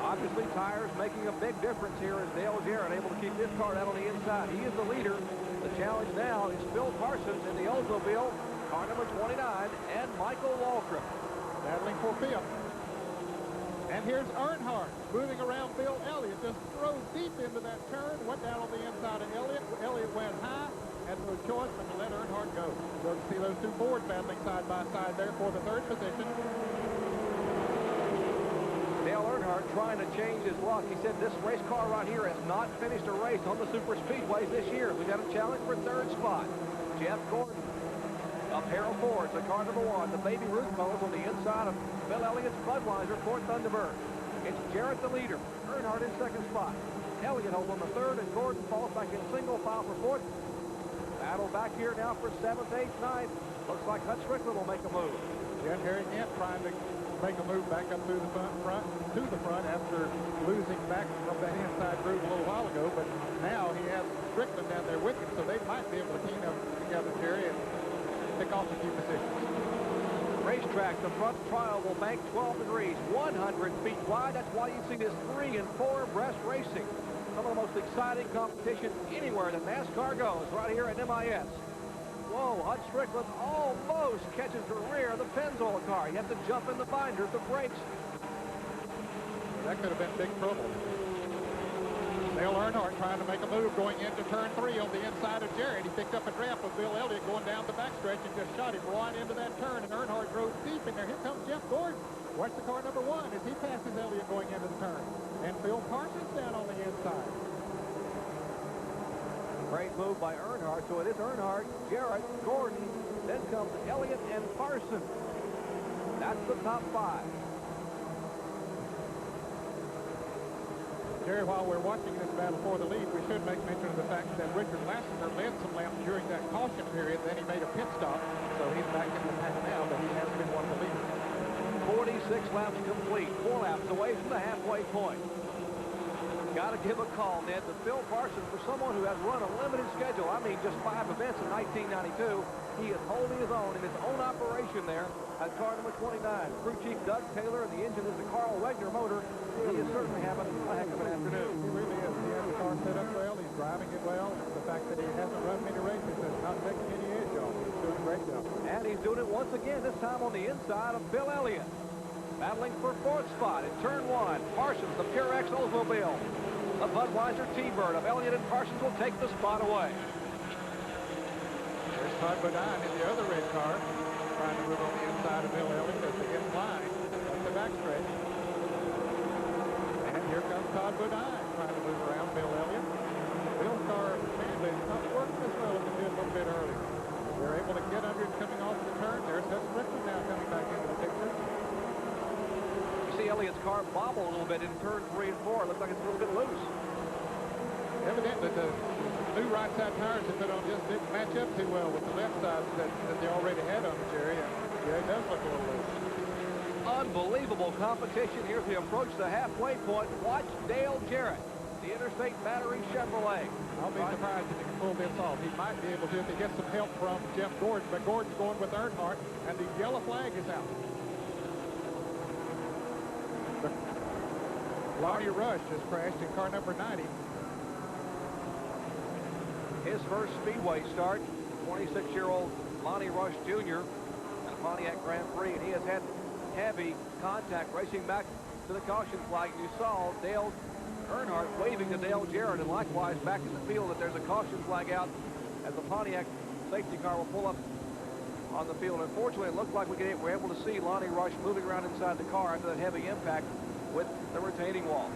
Obviously, tires making a big difference here as Dale Jarrett able to keep his car out on the inside. He is the leader. The challenge now is Phil Parsons in the Oldsmobile, car number 29, and Michael Waltrip. Battling for fifth. And here's Earnhardt moving around Bill Elliott. Just throws deep into that turn. Went down on the inside of Elliott. Elliott went high. Had no choice but to let Earnhardt go. You'll see those two Fords battling side by side there for the third position. Dale Earnhardt trying to change his luck. He said this race car right here has not finished a race on the super speedways this year. We got a challenge for third spot. Jeff Gordon of Harold Ford, the car number 1. The Baby Ruth colors on the inside of Bill Elliott's Budweiser Ford Thunderbird. It's Jarrett the leader. Earnhardt in second spot. Elliott holds on the third, and Gordon falls back in single file for fourth. Battle back here now for 7th, 8th, 9th. Looks like Hut Strickland will make a move. Yeah, Harry Kent trying to make a move back up through the front after losing back from that inside groove a little while ago. But now he has Strickland down there with him, so they might be able to team up together, Jerry, and pick off a few positions. Racetrack, the front trial will bank 12 degrees, 100 feet wide. That's why you see this 3 and 4 breast racing. Some of the most exciting competition anywhere that NASCAR goes, right here at MIS. Whoa, Hut Strickland almost catches the rear of the Pennzoil car. You have to jump in the binder for brakes. That could have been big trouble. Dale Earnhardt trying to make a move going into turn 3 on the inside of Jarrett. He picked up a draft of Bill Elliott going down the backstretch and just shot him right into that turn. And Earnhardt drove deep in there. Here comes Jeff Gordon. Watch the car number 1 as he passes Elliott going into the turn. And Phil Parsons down on the inside. Great move by Earnhardt. So it is Earnhardt, Jarrett, Gordon. Then comes Elliott and Parsons. That's the top 5. Jerry, while we're watching this battle for the lead, we should make mention of the fact that Richard Lassiter led some laps during that caution period. Then he made a pit stop, so he's back in the pack now, but he has been one of the leaders. 46 laps complete, 4 laps away from the halfway point. Got to give a call, Ned, to Phil Parsons. For someone who has run a limited schedule, I mean just 5 events in 1992, he is holding his own in his own operation there at car number 29. Crew Chief Doug Taylor, and the engine is the Carl Wegner motor. He is certainly having a heck of an afternoon. He really is. He has the car set up well. He's driving it well. The fact that he hasn't run many races has not taken any edge off. He's doing a great job. And he's doing it once again, this time on the inside of Bill Elliott. Battling for 4th spot in turn 1. Parsons, the Purex Oldsmobile. The Budweiser T-Bird of Elliott and Parsons will take the spot away. There's Todd Bodine in the other red car, trying to move on the inside of Bill Elliott as they get in line up the backstretch. And here comes Todd Bodine trying to move around Bill Elliott. Bill's car, sadly, is not working as well as it did a little bit earlier. They're able to get under it coming off the turn. There's Hut Strickland now coming back into the picture. See Elliott's car bobble a little bit in turn 3 and 4. Looks like it's a little bit loose. Evidently, the new right side tires they put on just didn't match up too well with the left side that they already had on the Jerry. And yeah, it does look a little loose. Unbelievable competition here as we approach the halfway point. Watch Dale Jarrett, the Interstate Battery Chevrolet. I'll be surprised if he can pull this off. He might be able to if he gets some help from Jeff Gordon, but Gordon's going with Earnhardt, and the yellow flag is out. Lonnie Rush has crashed in car number 90. His first speedway start, 26-year-old Lonnie Rush Jr. at a Pontiac Grand Prix, and he has had heavy contact racing back to the caution flag. You saw Dale Earnhardt waving to Dale Jarrett, and likewise back in the field that there's a caution flag out as the Pontiac safety car will pull up on the field. Unfortunately, it looked like we were able to see Lonnie Rush moving around inside the car after that heavy impact with the retaining wall.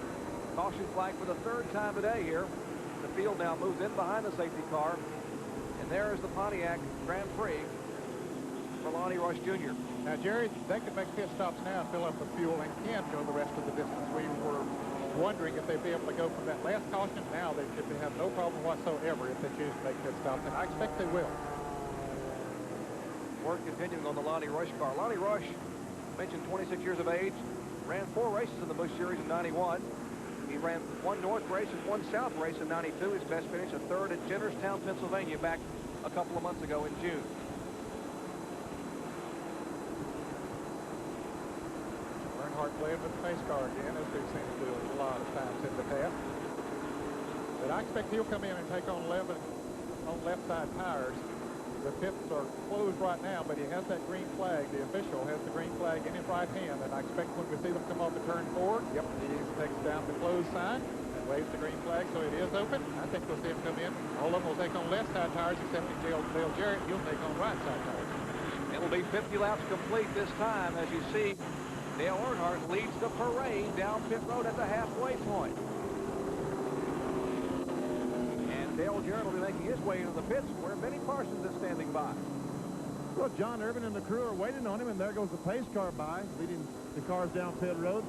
Caution flag for the 3rd time today here. The field now moves in behind the safety car. And there is the Pontiac Grand Prix for Lonnie Rush Jr. Now, Jerry, they could make pit stops now and fill up the fuel and can go the rest of the distance. We were wondering if they'd be able to go from that last caution. Now they should have no problem whatsoever if they choose to make pit stops, and I expect they will. Work continuing on the Lonnie Rush car. Lonnie Rush, mentioned 26 years of age, ran 4 races in the Busch Series in 91. He ran 1 North race and 1 South race in 92. His best finish, a 3rd at Jennerstown, Pennsylvania, back a couple of months ago in June. Earnhardt playing with the pace car again, as they've seen him do a lot of times in the past. But I expect he'll come in and take on 11 on left side tires. The pits are closed right now, but he has that green flag. The official has the green flag in his right hand, and I expect when we see them come off the turn 4, he takes down the closed sign and waves the green flag, so it is open. I think we'll see him come in. All of them will take on left side tires, excepting Dale Jarrett. He'll take on right side tires. It'll be 50 laps complete this time. As you see, Dale Earnhardt leads the parade down pit road at the halfway point. Dale Jarrett will be making his way into the pits where Benny Parsons is standing by. Well, John Irvin and the crew are waiting on him, and there goes the pace car by, leading the cars down pit road.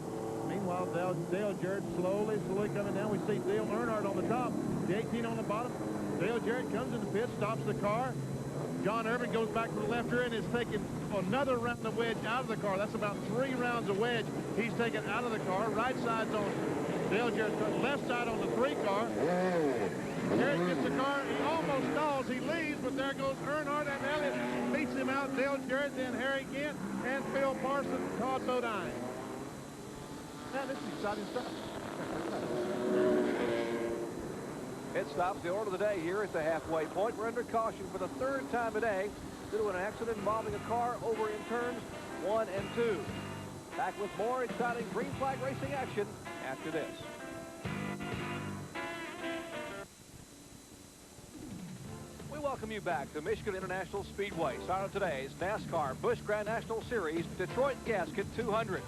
Meanwhile, Dale Jarrett slowly coming down. We see Dale Earnhardt on the top, the 18 on the bottom. Dale Jarrett comes in the pit, stops the car. John Irvin goes back to the left rear and is taking another round of wedge out of the car. That's about 3 rounds of wedge he's taken out of the car. Right side's on Dale Jarrett's car, left side on the 3 car. Jarrett gets the car, he almost stalls, he leads, but there goes Earnhardt, and Elliott beats him out. Dale Jarrett, then Harry Gant, and Phil Parsons, Todd Bodine. Now, this is exciting stuff. Pit stops, the order of the day here at the halfway point. We're under caution for the 3rd time today due to an accident involving a car over in turns 1 and 2. Back with more exciting green flag racing action after this. We welcome you back to Michigan International Speedway. Start of today's NASCAR Busch Grand National Series Detroit Gasket 200.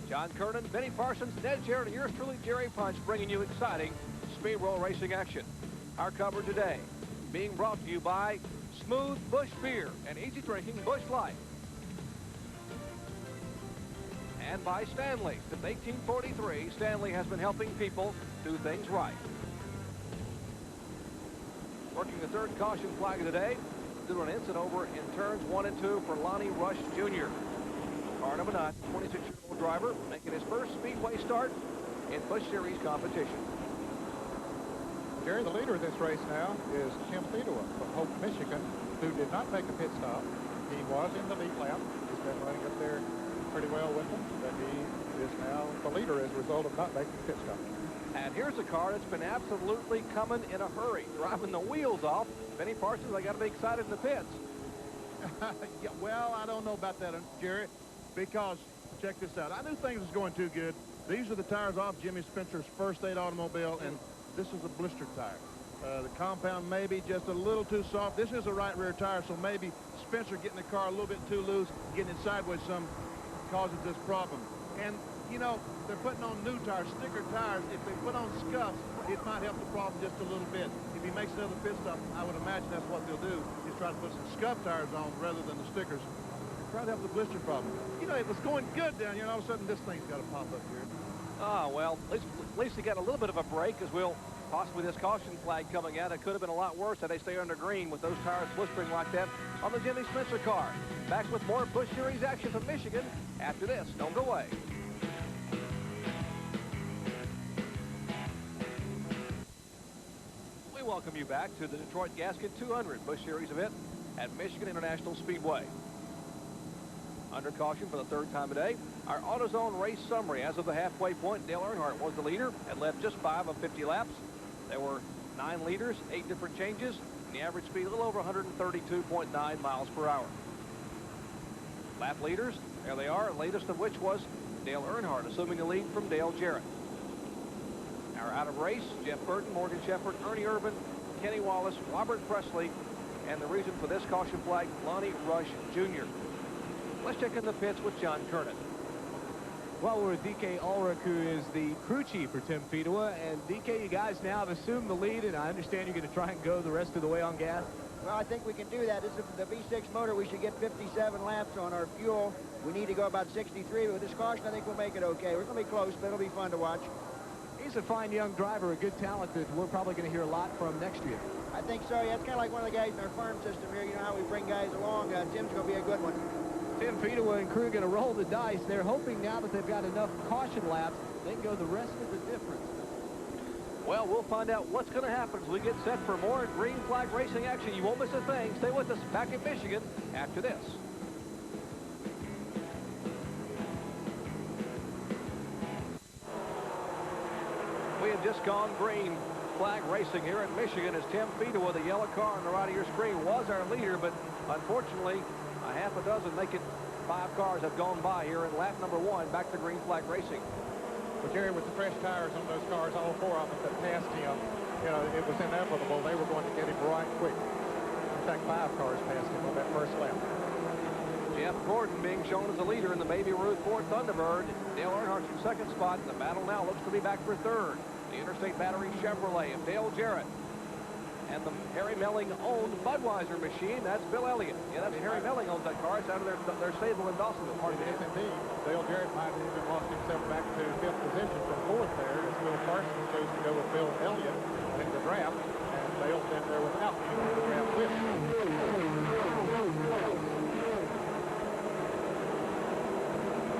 John Kernan, Benny Parsons, Ned Jarrett, and yours truly, Jerry Punch, bringing you exciting speedway racing action. Our coverage today being brought to you by Smooth Busch Beer and easy drinking Busch Light. And by Stanley. Since 1843, Stanley has been helping people do things right. Working the 3rd caution flag of the day due to an incident over in turns 1 and 2 for Lonnie Rush Jr. Car number 9, 26-year-old driver, making his first speedway start in Busch Series competition. Jerry, the leader of this race now is Tim Fedowa from Hope, Michigan, who did not make a pit stop. He was in the lead lap. He's been running up there pretty well with them, but he is now the leader as a result of not making a pit stop. And here's a car that's been absolutely coming in a hurry, driving the wheels off. Benny Parsons, I got to be excited in the pits. Yeah, well, I don't know about that, Jerry, because check this out. I knew things was going too good. These are the tires off Jimmy Spencer's first aid automobile, and this is a blister tire. The compound may be just a little too soft. This is a right rear tire, so maybe Spencer getting the car a little bit too loose, getting it sideways some causes this problem. And, you know, they're putting on new tires, sticker tires. If they put on scuffs, it might help the problem just a little bit. If he makes another pit stop, I would imagine that's what they'll do, is try to put some scuff tires on rather than the stickers. Try to help the blister problem. You know, it was going good down here, and all of a sudden this thing's got to pop up here. Ah, well, at least he got a little bit of a break, as we'll possibly this caution flag coming out. It could have been a lot worse had they stayed under green with those tires blistering like that on the Jimmy Spencer car. Back with more Busch Series action from Michigan after this. Don't go away. We welcome you back to the Detroit Gasket 200 Busch Series event at Michigan International Speedway. Under caution for the 3rd time today, our AutoZone race summary. As of the halfway point, Dale Earnhardt was the leader and led just 5 of 50 laps. There were 9 leaders, 8 different changes, and the average speed a little over 132.9 miles per hour. Lap leaders, there they are, latest of which was Dale Earnhardt, assuming the lead from Dale Jarrett. Our out of race, Jeff Burton, Morgan Shepherd, Ernie Irvin, Kenny Wallace, Robert Presley, and the reason for this caution flag, Lonnie Rush Jr. Let's check in the pits with John Kernan. Well, we're with DK Ulrich, who is the crew chief for Tim Fedowa. And DK, you guys now have assumed the lead, and I understand you're going to try and go the rest of the way on gas. Well, I think we can do that. This is the V6 motor. We should get 57 laps on our fuel. We need to go about 63. But with this caution, I think we'll make it okay. We're going to be close, but it'll be fun to watch. He's a fine young driver, a good talent that we're probably going to hear a lot from next year. I think so. Yeah, it's kind of like one of the guys in our farm system here. You know how we bring guys along. Tim's going to be a good one. Tim Fedowa and crew are going to roll the dice. They're hoping now that they've got enough caution laps, they can go the rest of the difference. Well, we'll find out what's going to happen as we get set for more green flag racing action. You won't miss a thing. Stay with us back in Michigan after this. We have just gone green flag racing here in Michigan as Tim Feeder with a yellow car on the right of your screen was our leader, but unfortunately, a half a dozen, make it 5 cars have gone by here in lap number 1, back to green flag racing. Well, Jerry, with the fresh tires on those cars, all 4 of them that passed him, you know, it was inevitable they were going to get him right quick. In fact, 5 cars passed him on that first lap. Jeff Gordon being shown as the leader in the Baby Ruth Ford Thunderbird. Dale Earnhardt's in second spot. The battle now looks to be back for third. The Interstate Battery Chevrolet of Dale Jarrett. And the Harry Melling-owned Budweiser machine, that's Bill Elliott. Yeah, that's Harry Melling owns that car. It's out of their stable in Dawsonville. Yes, indeed. Dale Jarrett might have even lost himself back to 5th position from 4th there as Bill Parsons chose to go with Bill Elliott in the draft, and Dale's been there without him in the draft with him.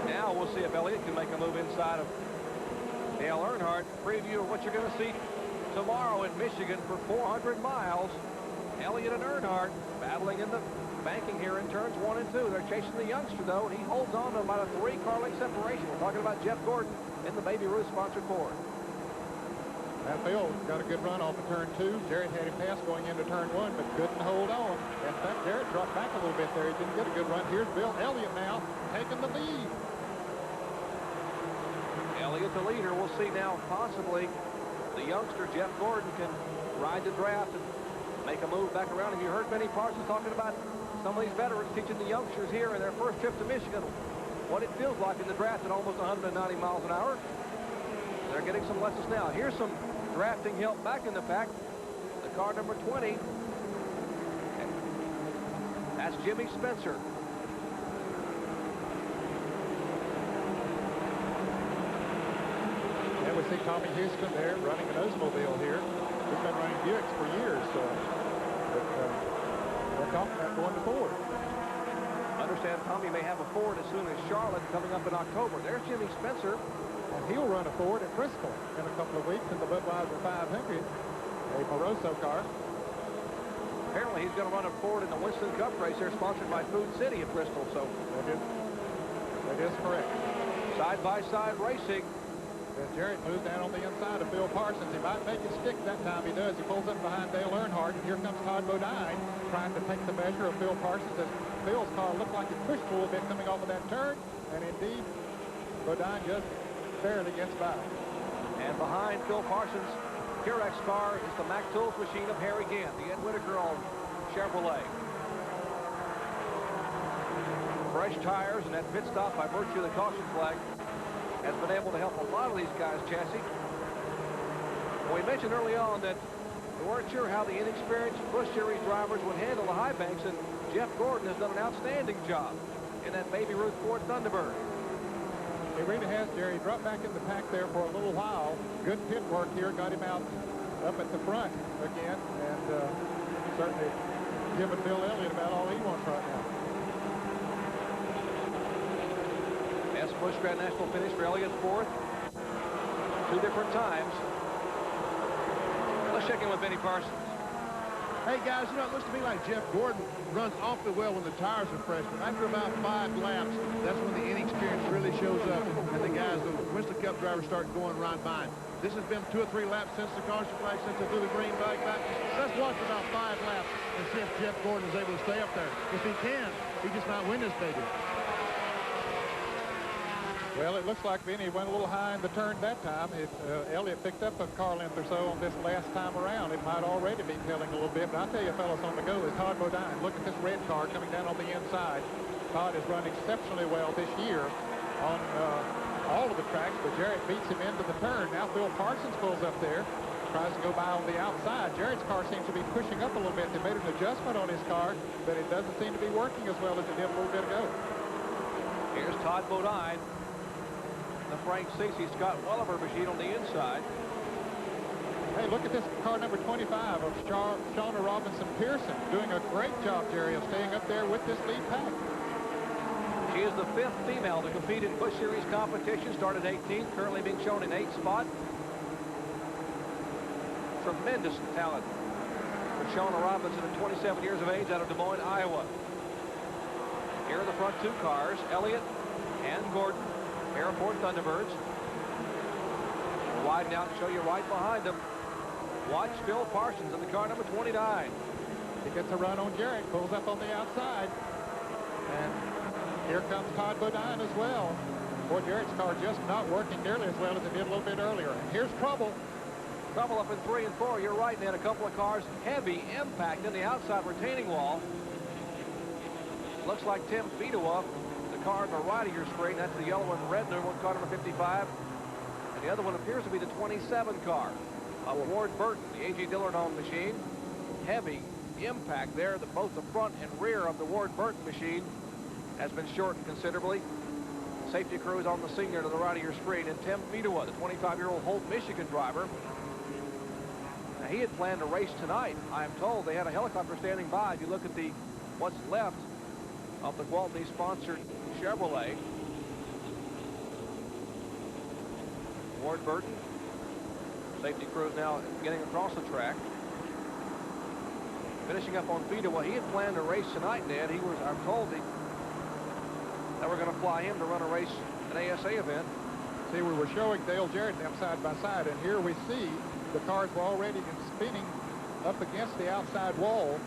Now we'll see if Elliott can make a move inside of Dale Earnhardt. Preview of what you're going to see tomorrow in Michigan for 400 miles. Elliott and Earnhardt battling in the banking here in turns 1 and 2. They're chasing the youngster, though, and he holds on to about a 3-car length separation. We're talking about Jeff Gordon in the Baby Ruth sponsored Ford. That Bill got a good run off of turn 2. Jarrett had him pass going into turn 1, but couldn't hold on. In fact, Jarrett dropped back a little bit there. He didn't get a good run. Here's Bill Elliott now taking the lead. Elliott the leader. We'll see now possibly the youngster Jeff Gordon can ride the draft and make a move back around. Have you heard Benny Parsons talking about some of these veterans teaching the youngsters here in their first trip to Michigan what it feels like in the draft at almost 190 miles an hour? They're getting some lessons now. Here's some drafting help back in the pack. The car number 20. That's Jimmy Spencer. We see Tommy Houston there running an Oldsmobile here. He's been running Buicks for years, but they're talking about going to Ford. Understand Tommy may have a Ford as soon as Charlotte coming up in October. There's Jimmy Spencer. And he'll run a Ford at Bristol in a couple of weeks in the Budweiser 500, a Moroso car. Apparently he's going to run a Ford in the Winston Cup race here, sponsored by Food City of Bristol. So that is correct. Side-by-side racing. As Jarrett moves down on the inside of Bill Parsons. He might make it stick that time. He does. He pulls up behind Dale Earnhardt, and here comes Todd Bodine trying to take the measure of Bill Parsons as Bill's car looked like it pushed a little bit coming off of that turn, and indeed Bodine just barely gets by. And behind Phil Parsons' Purex car is the Mac Tools machine of Harry Gant, the Ed Whitaker on Chevrolet. Fresh tires and that pit stop by virtue of the caution flag has been able to help a lot of these guys' chassis. We mentioned early on that we weren't sure how the inexperienced Busch Series drivers would handle the high banks, and Jeff Gordon has done an outstanding job in that Baby Ruth Ford Thunderbird. He really has, Jerry. He dropped back in the pack there for a little while. Good pit work here, got him out up at the front again, and certainly giving Bill Elliott about all he wants right now. Busch Grand National finish for Elliott, 4th. 2 different times. Let's check in with Benny Parsons. Hey, guys, you know, it looks to me like Jeff Gordon runs awfully well when the tires are fresh. But after about 5 laps, that's when the inexperience really shows up. And the guys, the Winston Cup drivers, start going right by him. This has been 2 or 3 laps since the caution flag, since they threw the green flag back. Let's watch about 5 laps and see if Jeff Gordon is able to stay up there. If he can, he just might win this baby. Well, it looks like Benny went a little high in the turn that time. Elliott picked up a car length or so on this last time around. It might already be telling a little bit, but I'll tell you, fellas, on the go is Todd Bodine. Look at this red car coming down on the inside. Todd has run exceptionally well this year on all of the tracks, but Jarrett beats him into the turn. Now Phil Parsons pulls up there, tries to go by on the outside. Jarrett's car seems to be pushing up a little bit. They made an adjustment on his car, but it doesn't seem to be working as well as it did a little bit ago. Here's Todd Bodine. The Frank Cece Scott Welliver machine on the inside. Hey, look at this car number 25 of Shauna Robinson Pearson, doing a great job, Jerry, of staying up there with this lead pack. She is the 5th female to compete in Busch Series competition, started 18th, currently being shown in 8th spot. tremendous talent. Shona Robinson at 27 years of age out of Des Moines, Iowa. Here are the front two cars, Elliott and Gordon, Airport Thunderbirds. We'll widen out and show you right behind them. Watch Phil Parsons in the car number 29. He gets a run on Jarrett, pulls up on the outside. And here comes Todd Bodine as well. Boy, Jarrett's car just not working nearly as well as it did a little bit earlier. And here's trouble. Trouble up in 3 and 4. You're right, Ned. A couple of cars, heavy impact in the outside retaining wall. Looks like Tim Fedewa, the car on the right of your screen. That's the yellow and red number, car number 55. And the other one appears to be the 27 car of Ward Burton, the A.J. Dillard on machine. Heavy impact there. Both the front and rear of the Ward Burton machine has been shortened considerably. Safety crew is on the scene here to the right of your screen. And Tim Fedewa, the 25-year-old Holt, Michigan driver. Now, he had planned to race tonight. I am told they had a helicopter standing by. If you look at what's left of the Gwaltney-sponsored Chevrolet. Ward Burton. Safety crew is now getting across the track. Finishing up on Fedewa. He had planned to race tonight, Ned. I'm told that we're going to fly him to run a race, an ASA event. See, we were showing Dale Jarrett and them side by side, and here we see the cars were already spinning up against the outside wall.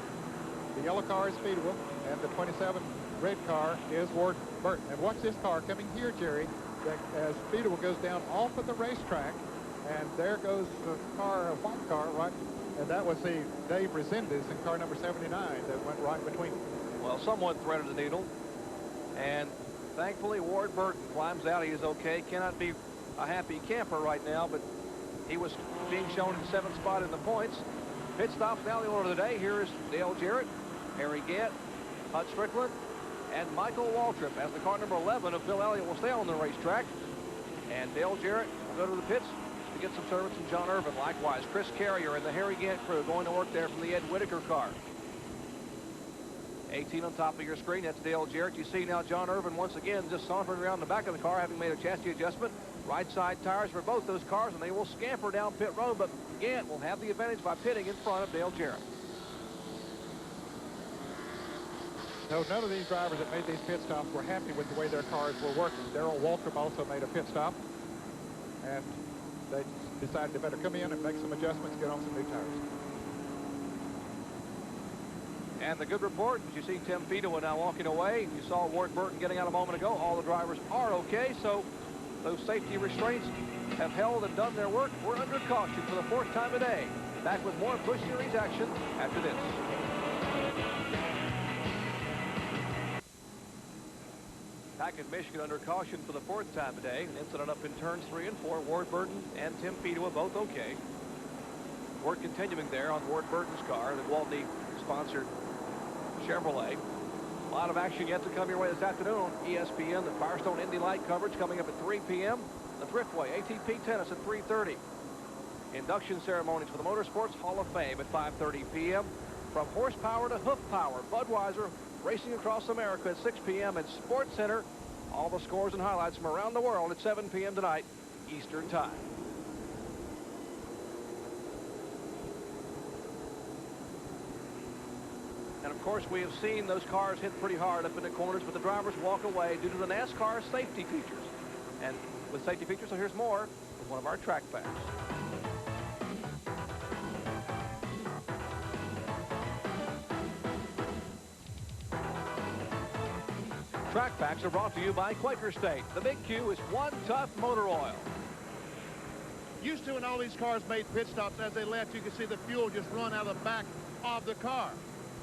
The yellow car is Fedewa, and the 27 red car is Ward Burton. And watch this car coming here, Jerry, as Fedewa goes down off of the racetrack, and there goes the car, a white car, right? And that was the Dave Resendez in car number 79 that went right between them. Well, someone threaded the needle, and thankfully Ward Burton climbs out. He is okay. Cannot be a happy camper right now, but he was being shown in 7th spot in the points. Pit stops now, the order of the day. Here is Dale Jarrett, Harry Gant, Hut Strickland, and Michael Waltrip, as the car number 11 of Bill Elliott will stay on the racetrack. And Dale Jarrett will go to the pits to get some service from John Irvin. Likewise, Chris Carrier and the Harry Gant crew going to work there from the Ed Whitaker car. 18 on top of your screen, that's Dale Jarrett. You see now John Irvin once again just sauntering around the back of the car, having made a chassis adjustment. Right side tires for both those cars, and they will scamper down pit road, but Gant will have the advantage by pitting in front of Dale Jarrett. No, none of these drivers that made these pit stops were happy with the way their cars were working. Darrell Waltrip also made a pit stop, and they decided they better come in and make some adjustments, get on some new tires. And the good report, as you see Tim Fedewa now walking away. You saw Ward Burton getting out a moment ago. All the drivers are okay, so those safety restraints have held and done their work. We're under caution for the 4th time today. Back with more Busch Series action after this. Back in Michigan under caution for the 4th time today. An incident up in turns 3 and 4. Ward Burton and Tim Fedewa both okay. Work continuing there on Ward Burton's car, the Gwaltney-sponsored Chevrolet. A lot of action yet to come your way this afternoon on ESPN. The Firestone Indy Light coverage coming up at 3 p.m. The Thriftway ATP Tennis at 3:30. Induction ceremonies for the Motorsports Hall of Fame at 5:30 p.m. From horsepower to hoof power, Budweiser racing across America at 6 p.m. at Sports Center. All the scores and highlights from around the world at 7 p.m. tonight, Eastern Time. And of course, we have seen those cars hit pretty hard up in the corners, but the drivers walk away due to the NASCAR safety features. And with safety features, so here's more with one of our track facts. Track facts are brought to you by Quaker State. The big Q is One Tough Motor Oil. Used to, when all these cars made pit stops, as they left, you could see the fuel just run out of the back of the car.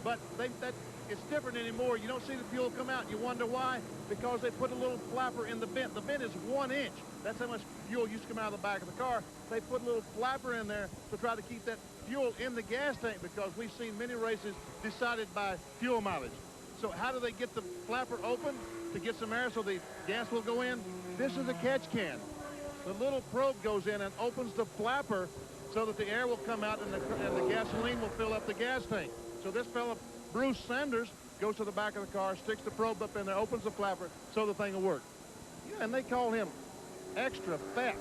But it's different anymore. You don't see the fuel come out. You wonder why? Because they put a little flapper in the vent. The vent is 1 inch. That's how much fuel used to come out of the back of the car. They put a little flapper in there to try to keep that fuel in the gas tank, because we've seen many races decided by fuel mileage. So how do they get the flapper open? To get some air so the gas will go in? This is a catch can. The little probe goes in and opens the flapper so that the air will come out and the gasoline will fill up the gas tank. So this fella, Bruce Sanders, goes to the back of the car, sticks the probe up in there, opens the flapper so the thing will work. Yeah, and they call him extra fat.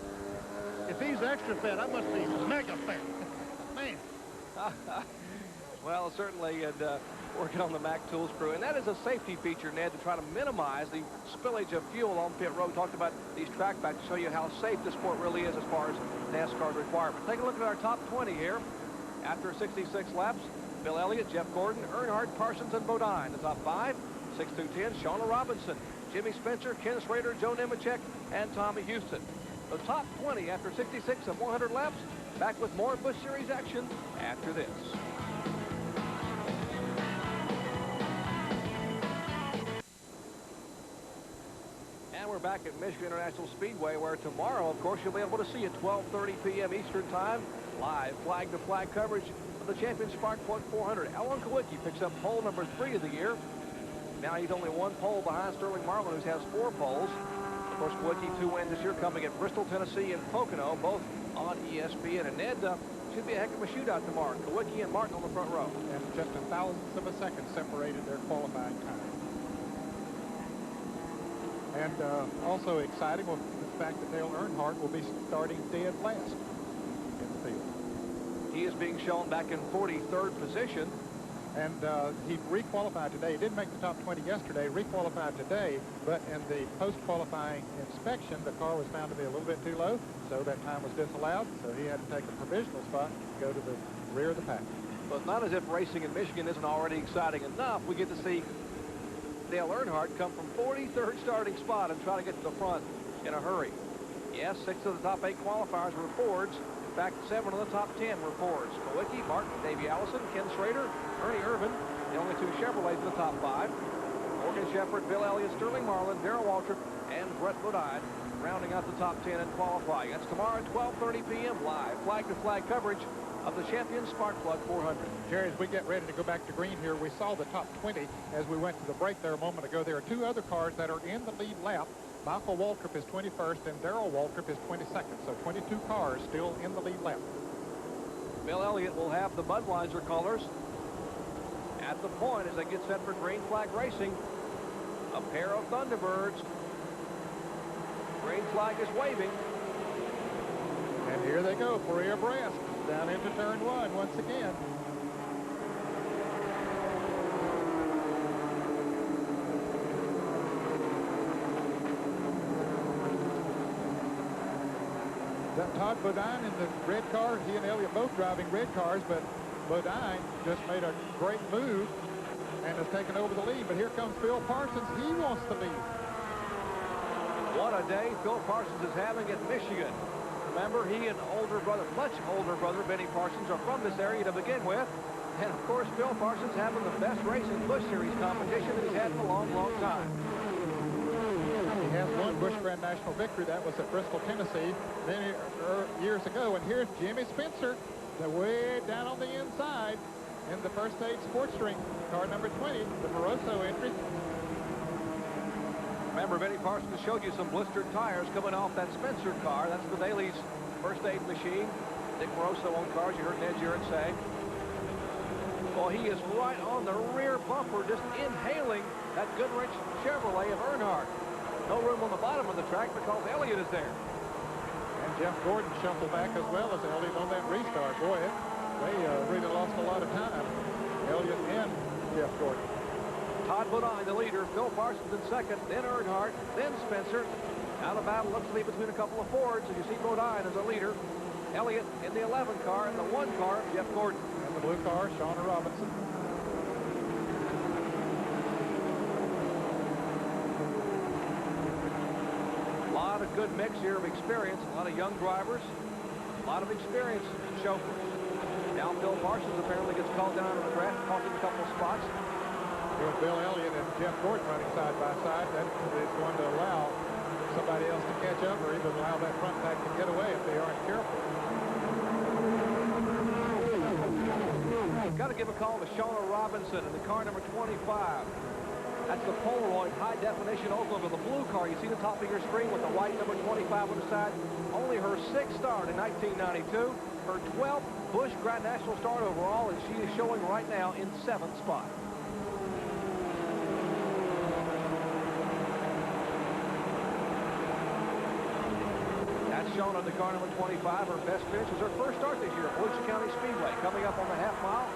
If he's extra fat, I must be mega fat. Man. Well, certainly, and working on the Mac Tools crew. And that is a safety feature, Ned, to try to minimize the spillage of fuel on pit road. Talked about these track backs to show you how safe the sport really is as far as NASCAR's requirements. Take a look at our top 20 here. After 66 laps, Bill Elliott, Jeff Gordon, Earnhardt, Parsons, and Bodine. The top 5, 6 through 10, Shauna Robinson, Jimmy Spencer, Ken Schrader, Joe Nemechek, and Tommy Houston. The top 20 after 66 of 100 laps. Back with more Busch Series action after this. And we're back at Michigan International Speedway, where tomorrow, of course, you'll be able to see at 12:30 p.m. Eastern Time, live flag-to-flag coverage of the Champion Spark Plug 400. Alan Kawicki picks up pole number 3 of the year. Now he's only 1 pole behind Sterling Marlin, who has 4 poles. Of course, Kawicki 2 wins this year, coming at Bristol, Tennessee, and Pocono, both on ESPN. And Ned, should be a heck of a shootout tomorrow. Kawicki and Martin on the front row. And just a thousandth of a second separated their qualifying time. And also exciting was the fact that Dale Earnhardt will be starting dead last in the field. He is being shown back in 43rd position. And he requalified today. He didn't make the top 20 yesterday, requalified today, but in the post-qualifying inspection, the car was found to be a little bit too low, so that time was disallowed, so he had to take a provisional spot to go to the rear of the pack. Well, it's not as if racing in Michigan isn't already exciting enough. We get to see Dale Earnhardt come from 43rd starting spot and try to get to the front in a hurry. Yes, 6 of the top 8 qualifiers were Fords. In fact, 7 of the top 10 were Fords. Kawicki, Martin, Davey Allison, Ken Schrader, Ernie Irvin, the only 2 Chevrolets in the top 5. Morgan Shepherd, Bill Elliott, Sterling Marlin, Darrell Waltrip, and Brett Bodine rounding out the top 10 in qualifying. That's tomorrow at 12:30 p.m. live flag-to-flag coverage of the Champion Spark Plug 400. Jerry, as we get ready to go back to green here, we saw the top 20 as we went to the break there a moment ago. There are 2 other cars that are in the lead lap. Michael Waltrip is 21st and Darrell Waltrip is 22nd. So 22 cars still in the lead lap. Bill Elliott will have the Budweiser colors at the point as they get set for green flag racing. A pair of Thunderbirds. Green flag is waving. And here they go for rear breast down into turn 1 once again. Todd Bodine in the red car. He and Elliott both driving red cars, but Bodine just made a great move and has taken over the lead. But here comes Phil Parsons. He wants the lead. What a day Phil Parsons is having at Michigan. Remember, he and older brother, much older brother, Benny Parsons, are from this area to begin with. And, of course, Phil Parsons having the best race in Busch Series competition that he's had in a long, long time. He has won Busch Grand National victory. That was at Bristol, Tennessee, many years ago. And here's Jimmy Spencer, way down on the inside in the First Aid Sports Drink, car number 20, the Moroso entry. Remember, Benny Parsons showed you some blistered tires coming off that Spencer car. That's the Daly's First Aid machine. Dick Moroso on cars, you heard Ned Jarrett say. Well, he is right on the rear bumper, just inhaling that Goodrich Chevrolet of Earnhardt. No room on the bottom of the track because Elliott is there. And Jeff Gordon shuffled back as well as Elliott on that restart. Boy, they really lost a lot of time, Elliott and Jeff Gordon. Todd Bodine, the leader. Phil Parsons in second, then Earnhardt, then Spencer. Now the battle looks to be between a couple of Fords. As you see Bodine as a leader. Elliott in the 11 car, and the 1 car, Jeff Gordon. And the blue car, Shauna Robinson. A lot of good mix here of experience. A lot of young drivers. A lot of experience chauffeurs. Now Phil Parsons apparently gets called down to the track, costing a couple of spots. With Bill Elliott and Jeff Gordon running side by side, that is going to allow somebody else to catch up or even allow that front pack to get away if they aren't careful. Got to give a call to Shauna Robinson in the car number 25. That's the Polaroid high-definition Oakland with the blue car. You see the top of your screen with the white number 25 on the side. Only her 6th start in 1992. Her 12th Busch Grand National start overall, and she is showing right now in 7th spot. That's shown on the car number 25. Her best finish was her first start this year at Volusia County Speedway. Coming up on the half mile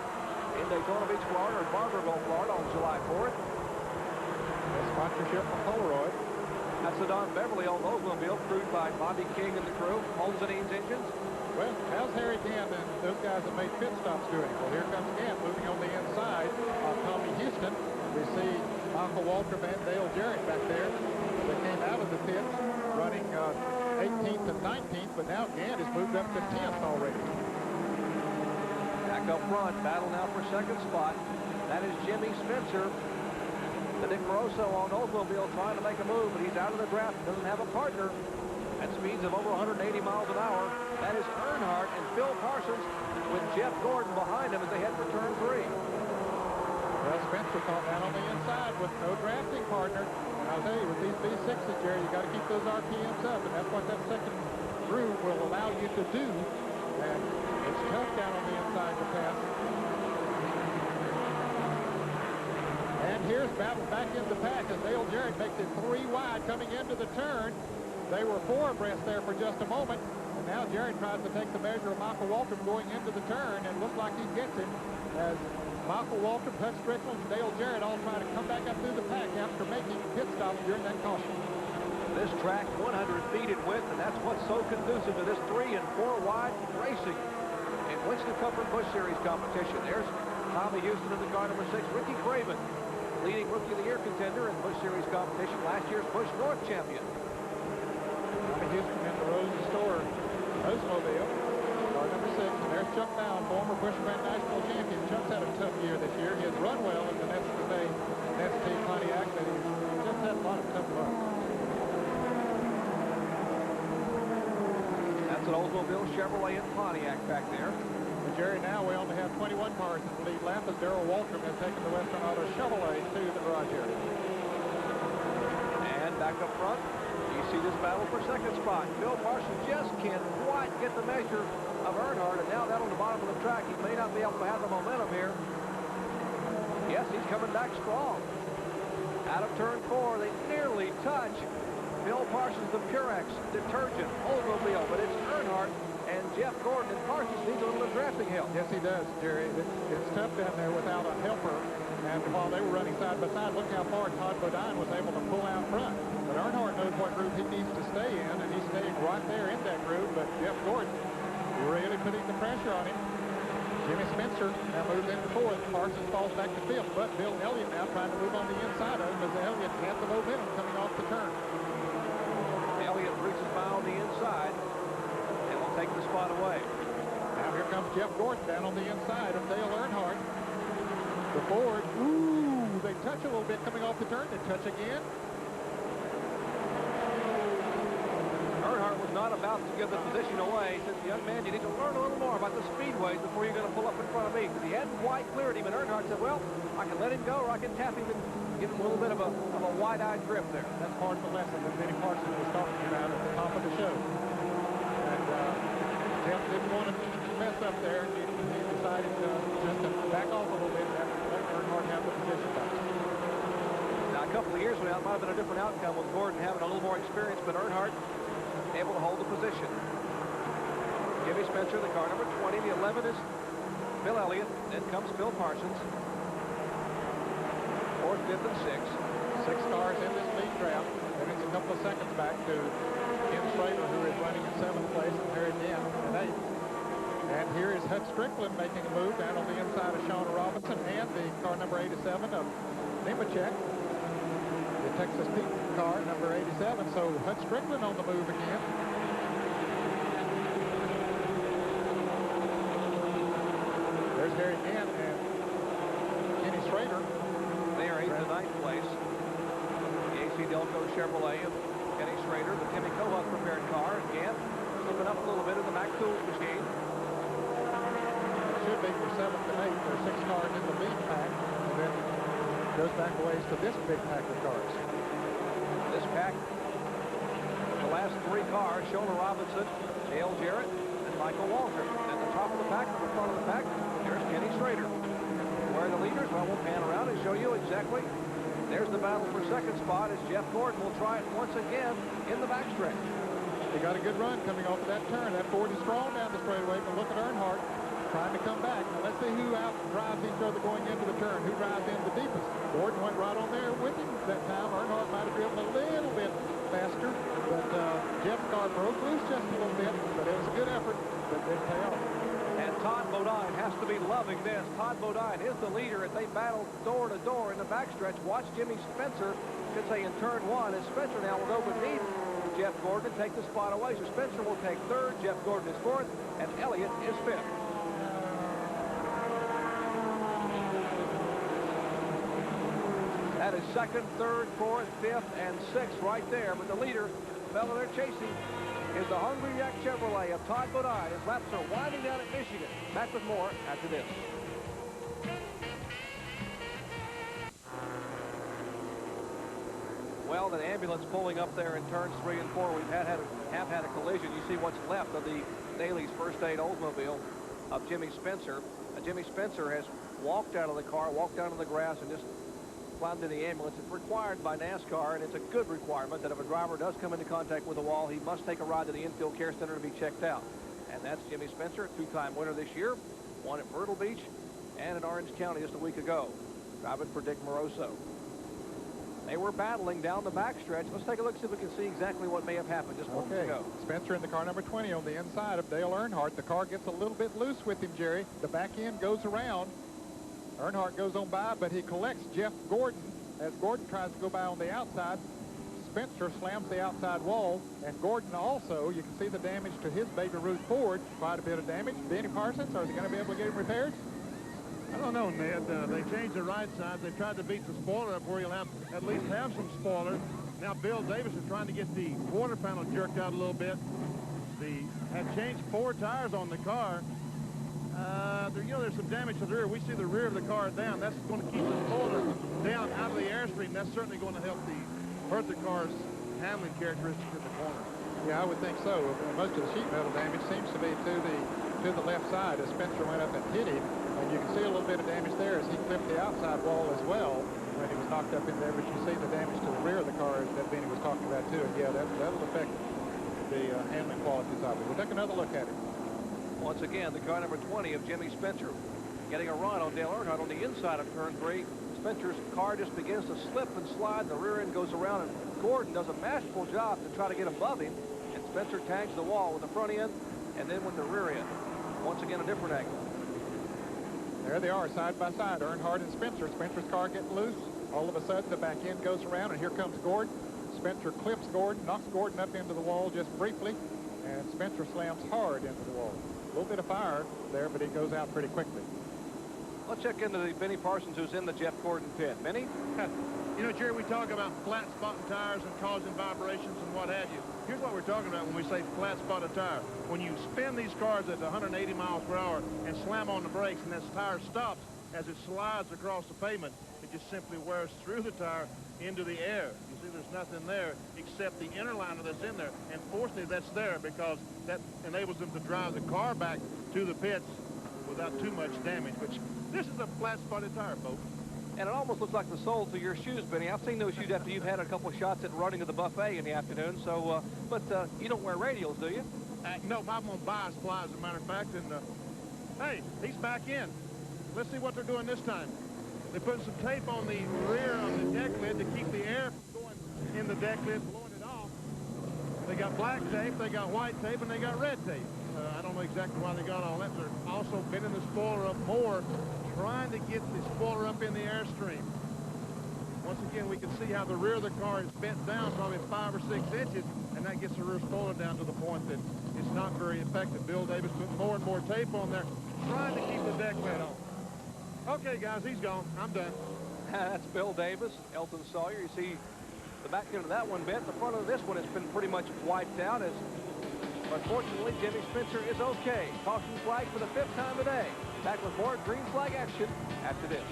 in Daytona Beach, Florida, or Barberville, Florida on July 4th. A sponsorship from Polaroid. That's the Don Beverly old Oldsmobile, crewed by Bobby King and the crew. Holmes and Eames engines. Well, how's Harry Gant and those guys have made pit stops doing? Well, here comes Gant moving on the inside of Tommy Houston. We see Michael Waltrip and Dale Jarrett back there. They came out of the pits running 18th and 19th, but now Gant has moved up to 10th already. Back up front, battle now for second spot. That is Jimmy Spencer. The Nick Moroso on Oldsmobile trying to make a move, but he's out of the draft, doesn't have a partner. At speeds of over 180 miles an hour. That is Earnhardt and Phil Parsons with Jeff Gordon behind him as they head for turn 3. Well, Spencer caught down on the inside with no drafting partner. And I'll tell you, with these V6s, Jerry, you got to keep those RPMs up, and that's what that second groove will allow you to do. And it's tough down on the inside to pass. And here's battle back in the pack as Dale Jarrett makes it 3 wide coming into the turn. They were 4 abreast there for just a moment. And now Jarrett tries to take the measure of Michael Waltrip going into the turn, and looks like he gets it as Michael Waltrip, Hud Strickland, and Dale Jarrett all trying to come back up through the pack after making pit stops during that caution. This track 100 feet in width, and that's what's so conducive to this 3 and 4 wide racing in Winston Cup and Busch Series competition. There's Tommy Houston in the car number 6. Ricky Craven, leading Rookie of the Year contender in Busch Series competition, last year's Busch North champion. Tommy Houston in the Rose Store Oldsmobile, car number 6. And there's Chuck Down, former Busch Grand National champion. Chuck's had a tough year this year. He has run well in the ST Pontiac, but he's just had a lot of tough luck. That's an Oldsmobile Chevrolet and Pontiac back there. And Jerry, now we only have 21 cars in the lead lap as Darrell Waltrip has taken the Western Auto Chevrolet to the garage area. And back up front, you see this battle for second spot. Phil Parsons just can't quite get the measure of Earnhardt, and now that on the bottom of the track, he may not be able to have the momentum here. Yes, he's coming back strong. Out of turn 4, they nearly touch. Phil Parsons, the Purex detergent Oldsmobile, but it's Earnhardt and Jeff Gordon, and Parsons needs a little bit of drafting help. Yes, he does, Jerry. It's tough down there without a helper. And while they were running side by side, look how far Todd Bodine was able to pull out front. But Earnhardt knows what groove he needs to stay in, and he's staying right there in that groove. But Jeff Gordon really putting the pressure on him. Jimmy Spencer now moves into 4th. Parsons falls back to 5th, but Bill Elliott now trying to move on the inside of him as Elliott has the momentum coming off the turn. Elliott reaches by on the inside and will take the spot away. Now here comes Jeff Gordon down on the inside of Dale Earnhardt. The Ford, ooh, they touch a little bit coming off the turn. They touch again. Earnhardt was not about to give the position away. He said, young man, you need to learn a little more about the speedways before you're going to pull up in front of me. Because he hadn't quite cleared him, and Earnhardt said, well, I can let him go or I can tap him and give him a little bit of a wide-eyed grip there. That's part of the lesson that Benny Parsons was talking about at the top of the show. And Jeff didn't want to mess up there. He decided just to back off a little bit and let Earnhardt have the position back. Now, a couple of years from now, it might have been a different outcome with Gordon having a little more experience, but Earnhardt able to hold the position. Jimmy Spencer, the car number 20. The 11 is Bill Elliott. Then comes Phil Parsons. 4th, 5th, and 6th. 6 cars in this lead draft. And it's a couple of seconds back to Ken Schrader, who is running in 7th place, and Harry Gant in 8th. And here is Hud Strickland making a move down on the inside of Shauna Robinson and the car number 87 of Nemechek. The Texas Pete car, number 87. So Hud Strickland on the move again. There's Harry Gant and Kenny Schrader. They are 8th and 9th place. The AC Delco Chevrolet of Kenny Schrader, the Timmy Kohut prepared car, and Gant slipping up a little bit in the Mack Tools machine. It should be for 7th and 8th. There's 6 cars in the lead pack, and then goes back a ways to this big pack of cars. This pack, the last 3 cars, Shona Robinson, Dale Jarrett, and Michael Waltrip. At the top of the pack, in the front of the pack, there's Kenny Schrader. Where are the leaders? Well, we'll pan around and show you exactly. There's the battle for second spot as Jeff Gordon will try it once again in the backstretch. He got a good run coming off of that turn. That Ford is strong down the straightaway, but look at Earnhardt trying to come back. Now let's see who out drives each other going into the turn. Who drives in the deepest? Gordon went right on there with him that time. Earnhardt might have driven a little bit faster, but Jeff's car broke loose just a little bit, but it was a good effort, but didn't pay off. And Todd Bodine has to be loving this. Todd Bodine is the leader as they battle door to door in the backstretch. Watch Jimmy Spencer, should say in turn one, as Spencer now will go beneath Jeff Gordon and take the spot away. So Spencer will take third, Jeff Gordon is fourth, and Elliott is fifth. That is second, third, fourth, fifth, and sixth right there. But the leader, the fellow they're chasing, is the Hungry Jack Chevrolet of Todd Bodine as laps are winding down at Michigan. Back with more after this. Well, the ambulance pulling up there in turns 3 and 4. We have had a collision. You see what's left of the Daly's First Aid Oldsmobile of Jimmy Spencer. Jimmy Spencer has walked out of the car, walked down to the grass, and just climbed in the ambulance. It's required by NASCAR, and it's a good requirement that if a driver does come into contact with a wall, he must take a ride to the infield care center to be checked out. And that's Jimmy Spencer, two-time winner this year, won at Myrtle Beach and in Orange County just a week ago, driving for Dick Moroso. They were battling down the backstretch. Let's take a look, see if we can see exactly what may have happened just moments ago. Spencer in the car number 20 on the inside of Dale Earnhardt. The car gets a little bit loose with him, Jerry. The back end goes around. Earnhardt goes on by, but he collects Jeff Gordon. As Gordon tries to go by on the outside, Spencer slams the outside wall, and Gordon also, you can see the damage to his Baby Ruth Ford. Quite a bit of damage. Benny Parsons, are they going to be able to get him repaired? I don't know, Ned. They changed the right side. They tried to beat the spoiler up where you'll have at least have some spoiler. Now Bill Davis is trying to get the quarter panel jerked out a little bit. They had changed 4 tires on the car. There's some damage to the rear. We see the rear of the car down. That's going to keep the spoiler down out of the airstream. That's certainly going to hurt the car's handling characteristics in the corner. Yeah, I would think so. Most of the sheet metal damage seems to be to the left side as Spencer went up and hit him. And you can see a little bit of damage there as he clipped the outside wall as well when he was knocked up in there. But you see the damage to the rear of the car that Benny was talking about too. And yeah, that'll affect the handling qualities of it. We'll take another look at it. Once again, the car number 20 of Jimmy Spencer getting a run on Dale Earnhardt on the inside of turn 3. Spencer's car just begins to slip and slide. The rear end goes around, and Gordon does a masterful job to try to get above him. And Spencer tags the wall with the front end and then with the rear end. Once again, a different angle. There they are, side by side, Earnhardt and Spencer. Spencer's car getting loose. All of a sudden, the back end goes around, and here comes Gordon. Spencer clips Gordon, knocks Gordon up into the wall just briefly, and Spencer slams hard into the wall. A little bit of fire there, but he goes out pretty quickly. Let's check into the Benny Parsons, who's in the Jeff Gordon pit. Benny? You know, Jerry, we talk about flat spotting tires and causing vibrations and what have you. Here's what we're talking about when we say flat spotted tire. When you spin these cars at 180 miles per hour and slam on the brakes and this tire stops as it slides across the pavement, it just simply wears through the tire into the air. You see, there's nothing there except the inner liner that's in there. And fortunately, that's there because that enables them to drive the car back to the pits without too much damage, which this is a flat spotted tire, folks. And it almost looks like the soles of your shoes, Benny. I've seen those shoes after you've had a couple of shots at running to the buffet in the afternoon. So, but you don't wear radials, do you? No, I'm on bias ply, as a matter of fact. And hey, he's back in. Let's see what they're doing this time. They're putting some tape on the rear of the deck lid to keep the air from going in the deck lid, blowing it off. They got black tape, they got white tape, and they got red tape. I don't know exactly why they got all that. They're also bending the spoiler up more, trying to get the spoiler up in the airstream. Once again, we can see how the rear of the car is bent down probably 5 or 6 inches, and that gets the rear spoiler down to the point that it's not very effective. Bill Davis put more and more tape on there, trying to keep the deck lid on. Okay, guys, he's gone. I'm done. That's Bill Davis, Elton Sawyer. You see the back end of that one bent. The front of this one has been pretty much wiped out. Unfortunately, Jimmy Spencer is okay. Caution flag for the 5th time today. Back with more green flag action after this.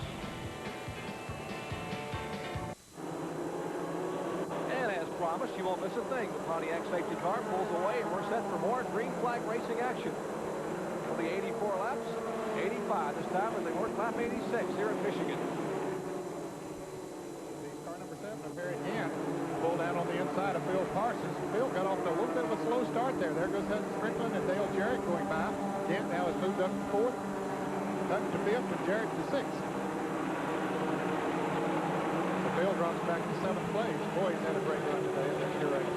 And as promised, you won't miss a thing. The Pontiac safety car pulls away, and we're set for more green flag racing action. It'll be 84 laps, 85 this time as they work lap 86 here in Michigan. Car number 7 of Barry Gant pulled out on the inside inside of Bill Parsons. Bill got off to a little bit of a slow start there. There goes Hudson Strickland and Dale Jarrett going by. Gant now has moved up to 4th, Hutton to 5th, and Jarrett to 6th. So Bill drops back to 7th place. Boy, he's had a great run today. That's your right,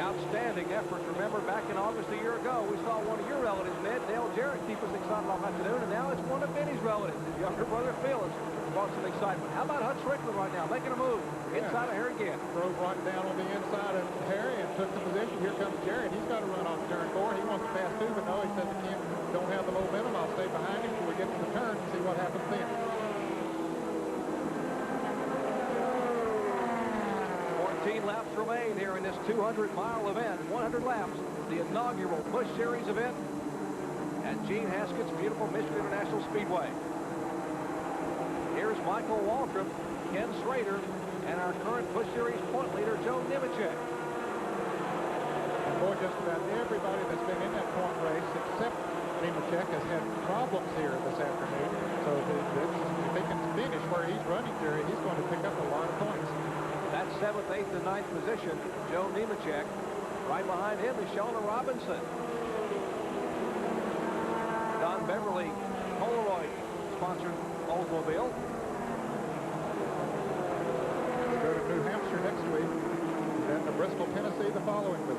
Outstanding effort. Remember, back in August a year ago, we saw one of your relatives, Ned, Dale Jarrett, keep us excited all afternoon, and now it's one of Benny's relatives. His younger brother, Phil, has brought some excitement. How about Hutch Strickland right now, making a move inside of Harry Gant? Drove right down on the inside of Harry and took the position. Here comes Jarrett. He's got to run on turn 4. He wants to pass 2, but no, he said the Ken don't have the momentum. I'll stay behind him till we get to the turn and see what happens then. 14 laps remain here in this 200-mile event. 100 laps, the inaugural Busch Series event at Gene Haskett's beautiful Michigan International Speedway. Here's Michael Waltrip, Ken Schrader, and our current Busch Series point leader, Joe Nemechek. And boy, just about everybody that's been in that point race, except Nemechek, has had problems here this afternoon. So if they can finish where he's running here, he's going to pick up a lot of points. That's 7th, 8th, and 9th position, Joe Nemechek. Right behind him is Shauna Robinson. Don Beverly Polaroid-sponsored Oldsmobile. Go to New Hampshire next week, and to Bristol, Tennessee the following week.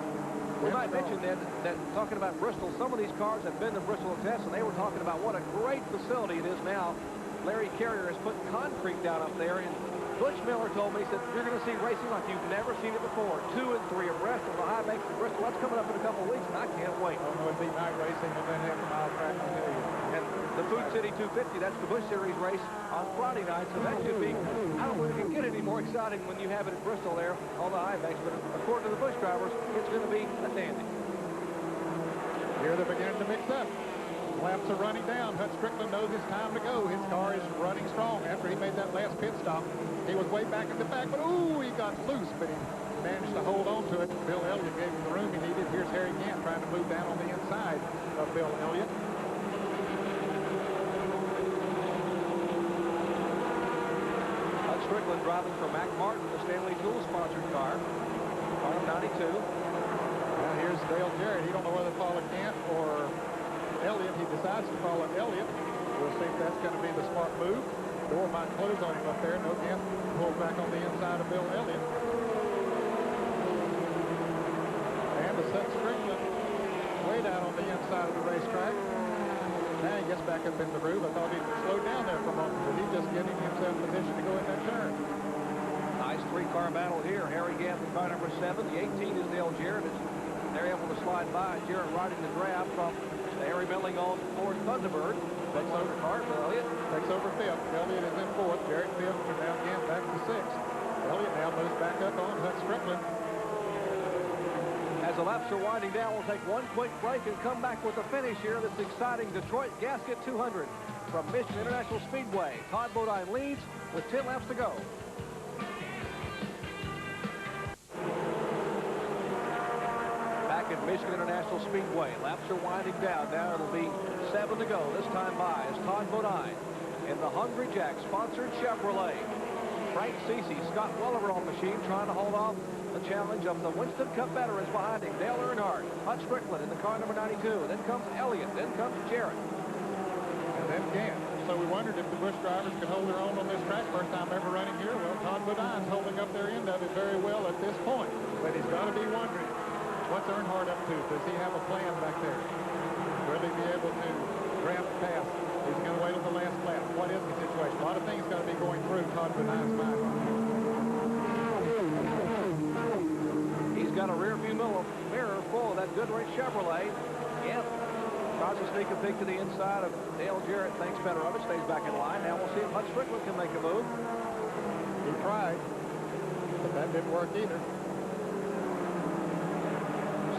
We might mention then that talking about Bristol, some of these cars have been to Bristol tests, and they were talking about what a great facility it is now. Larry Carrier has put concrete down up there, and Butch Miller told me, he said, you're going to see racing like you've never seen it before. 2 and 3 abreast of the high banks of Bristol. That's coming up in a couple of weeks, and I can't wait. I don't know, it'd be night racing and then half a mile track, I'll tell you. And the Food City 250, that's the Busch Series race on Friday night, so that should be, I don't think it can get any more exciting when you have it at Bristol there on the high banks, but according to the Busch drivers, it's going to be a dandy. Here they're beginning to mix up. Laps are running down. Hutch Strickland knows it's time to go. His car is running strong after he made that last pit stop. He was way back at the back, but ooh, he got loose, but he managed to hold on to it. Bill Elliott gave him the room he needed. Here's Harry Gant trying to move down on the inside of Bill Elliott. Hutch Strickland driving for Mac Martin, the Stanley Tools sponsored car. Car 92. Now here's Dale Jarrett. He don't know whether to follow Gant or Elliott. He decides to follow Elliott. We'll see if that's going to be the smart move. Door might close on him up there. No, Gant pulls back on the inside of Bill Elliott. And to set Strickland way down on the inside of the racetrack. Now he gets back up in the groove. I thought he'd slow down there for a moment, but he's just getting himself positioned to go in that turn. Nice 3-car battle here. Harry Gant in car number 7. The 18 is Dale Jarrett. They're able to slide by. Jarrett riding the draft from Harry Milling on Ford Thunderbird. Takes over car for Elliott. Takes over 5th. Elliott is in 4th. Jarrett 5th. And now Gant back to 6th. Elliott now moves back up on Hutch Strickland. As the laps are winding down, we'll take one quick break and come back with the finish here of this exciting Detroit Gasket 200 from Michigan International Speedway. Todd Bodine leads with 10 laps to go. Back at Michigan International Speedway, laps are winding down. Now it'll be 7 to go. This time by is Todd Bodine in the Hungry Jack sponsored Chevrolet. Frank Cece, Scott Welliver on machine, trying to hold off the challenge of the Winston Cup veterans behind him. Dale Earnhardt, Hutch Strickland in the car number 92. Then comes Elliott. Then comes Jarrett. And then Gant. So we wondered if the Busch drivers could hold their own on this track. First time ever running here. Well, Todd Bodine's holding up their end of it very well at this point. But he's got to be wondering, what's Earnhardt up to? Does he have a plan back there? Will he be able to grab the pass? He's going to wait on the last lap. What is the situation? A lot of things got to be going through Todd Bodine's mind. He's got a rear-view mirror full of that Goodrich Chevrolet. Yep. Tries to sneak a peek to the inside of Dale Jarrett. Thinks better of it. Stays back in line. Now we'll see if Hutch Strickland can make a move. He tried, but that didn't work either.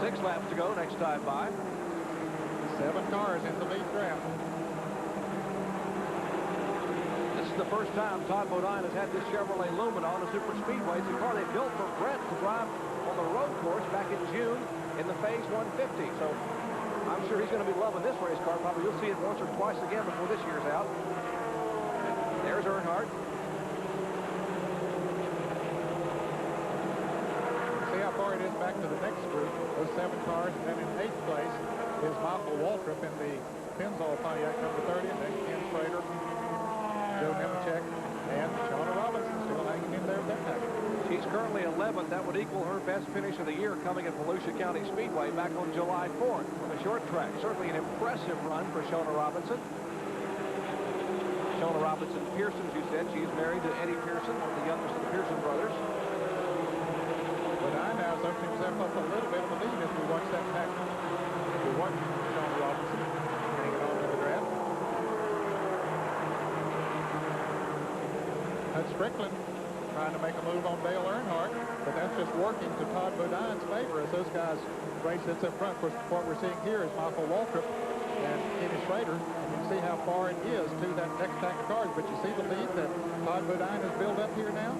6 laps to go next time by. 7 cars in the lead draft. This is the first time Todd Bodine has had this Chevrolet Lumina on the Super Speedway. It's a car they built for Brett to drive on the road course back in June in the Phase 150. So I'm sure he's going to be loving this race car. Probably you'll see it once or twice again before this year's out. There's Earnhardt. See, far it is back to the next group, those 7 cars. And then in 8th place is Michael Waltrip in the Pennzoil Pontiac number 30, and then Ken Schrader, Joe Nemechek, and Shauna Robinson still hanging in there with that package. She's currently 11th. That would equal her best finish of the year coming at Volusia County Speedway back on July 4th on the short track. Certainly an impressive run for Shauna Robinson. Shauna Robinson Pearson, you said. She's married to Eddie Pearson, the youngest of the Pearson brothers. But I now is opening himself up a little bit of a lead as we watch that package. We watch Shauna Robinson hanging on to the draft. Hud Strickland trying to make a move on Dale Earnhardt, but that's just working to Todd Bodine's favor as those guys race this up front. Of course, what we're seeing here is Michael Waltrip and Kenny Schrader. And you can see how far it is to that next stack of cars, but you see the lead that Todd Bodine has built up here now?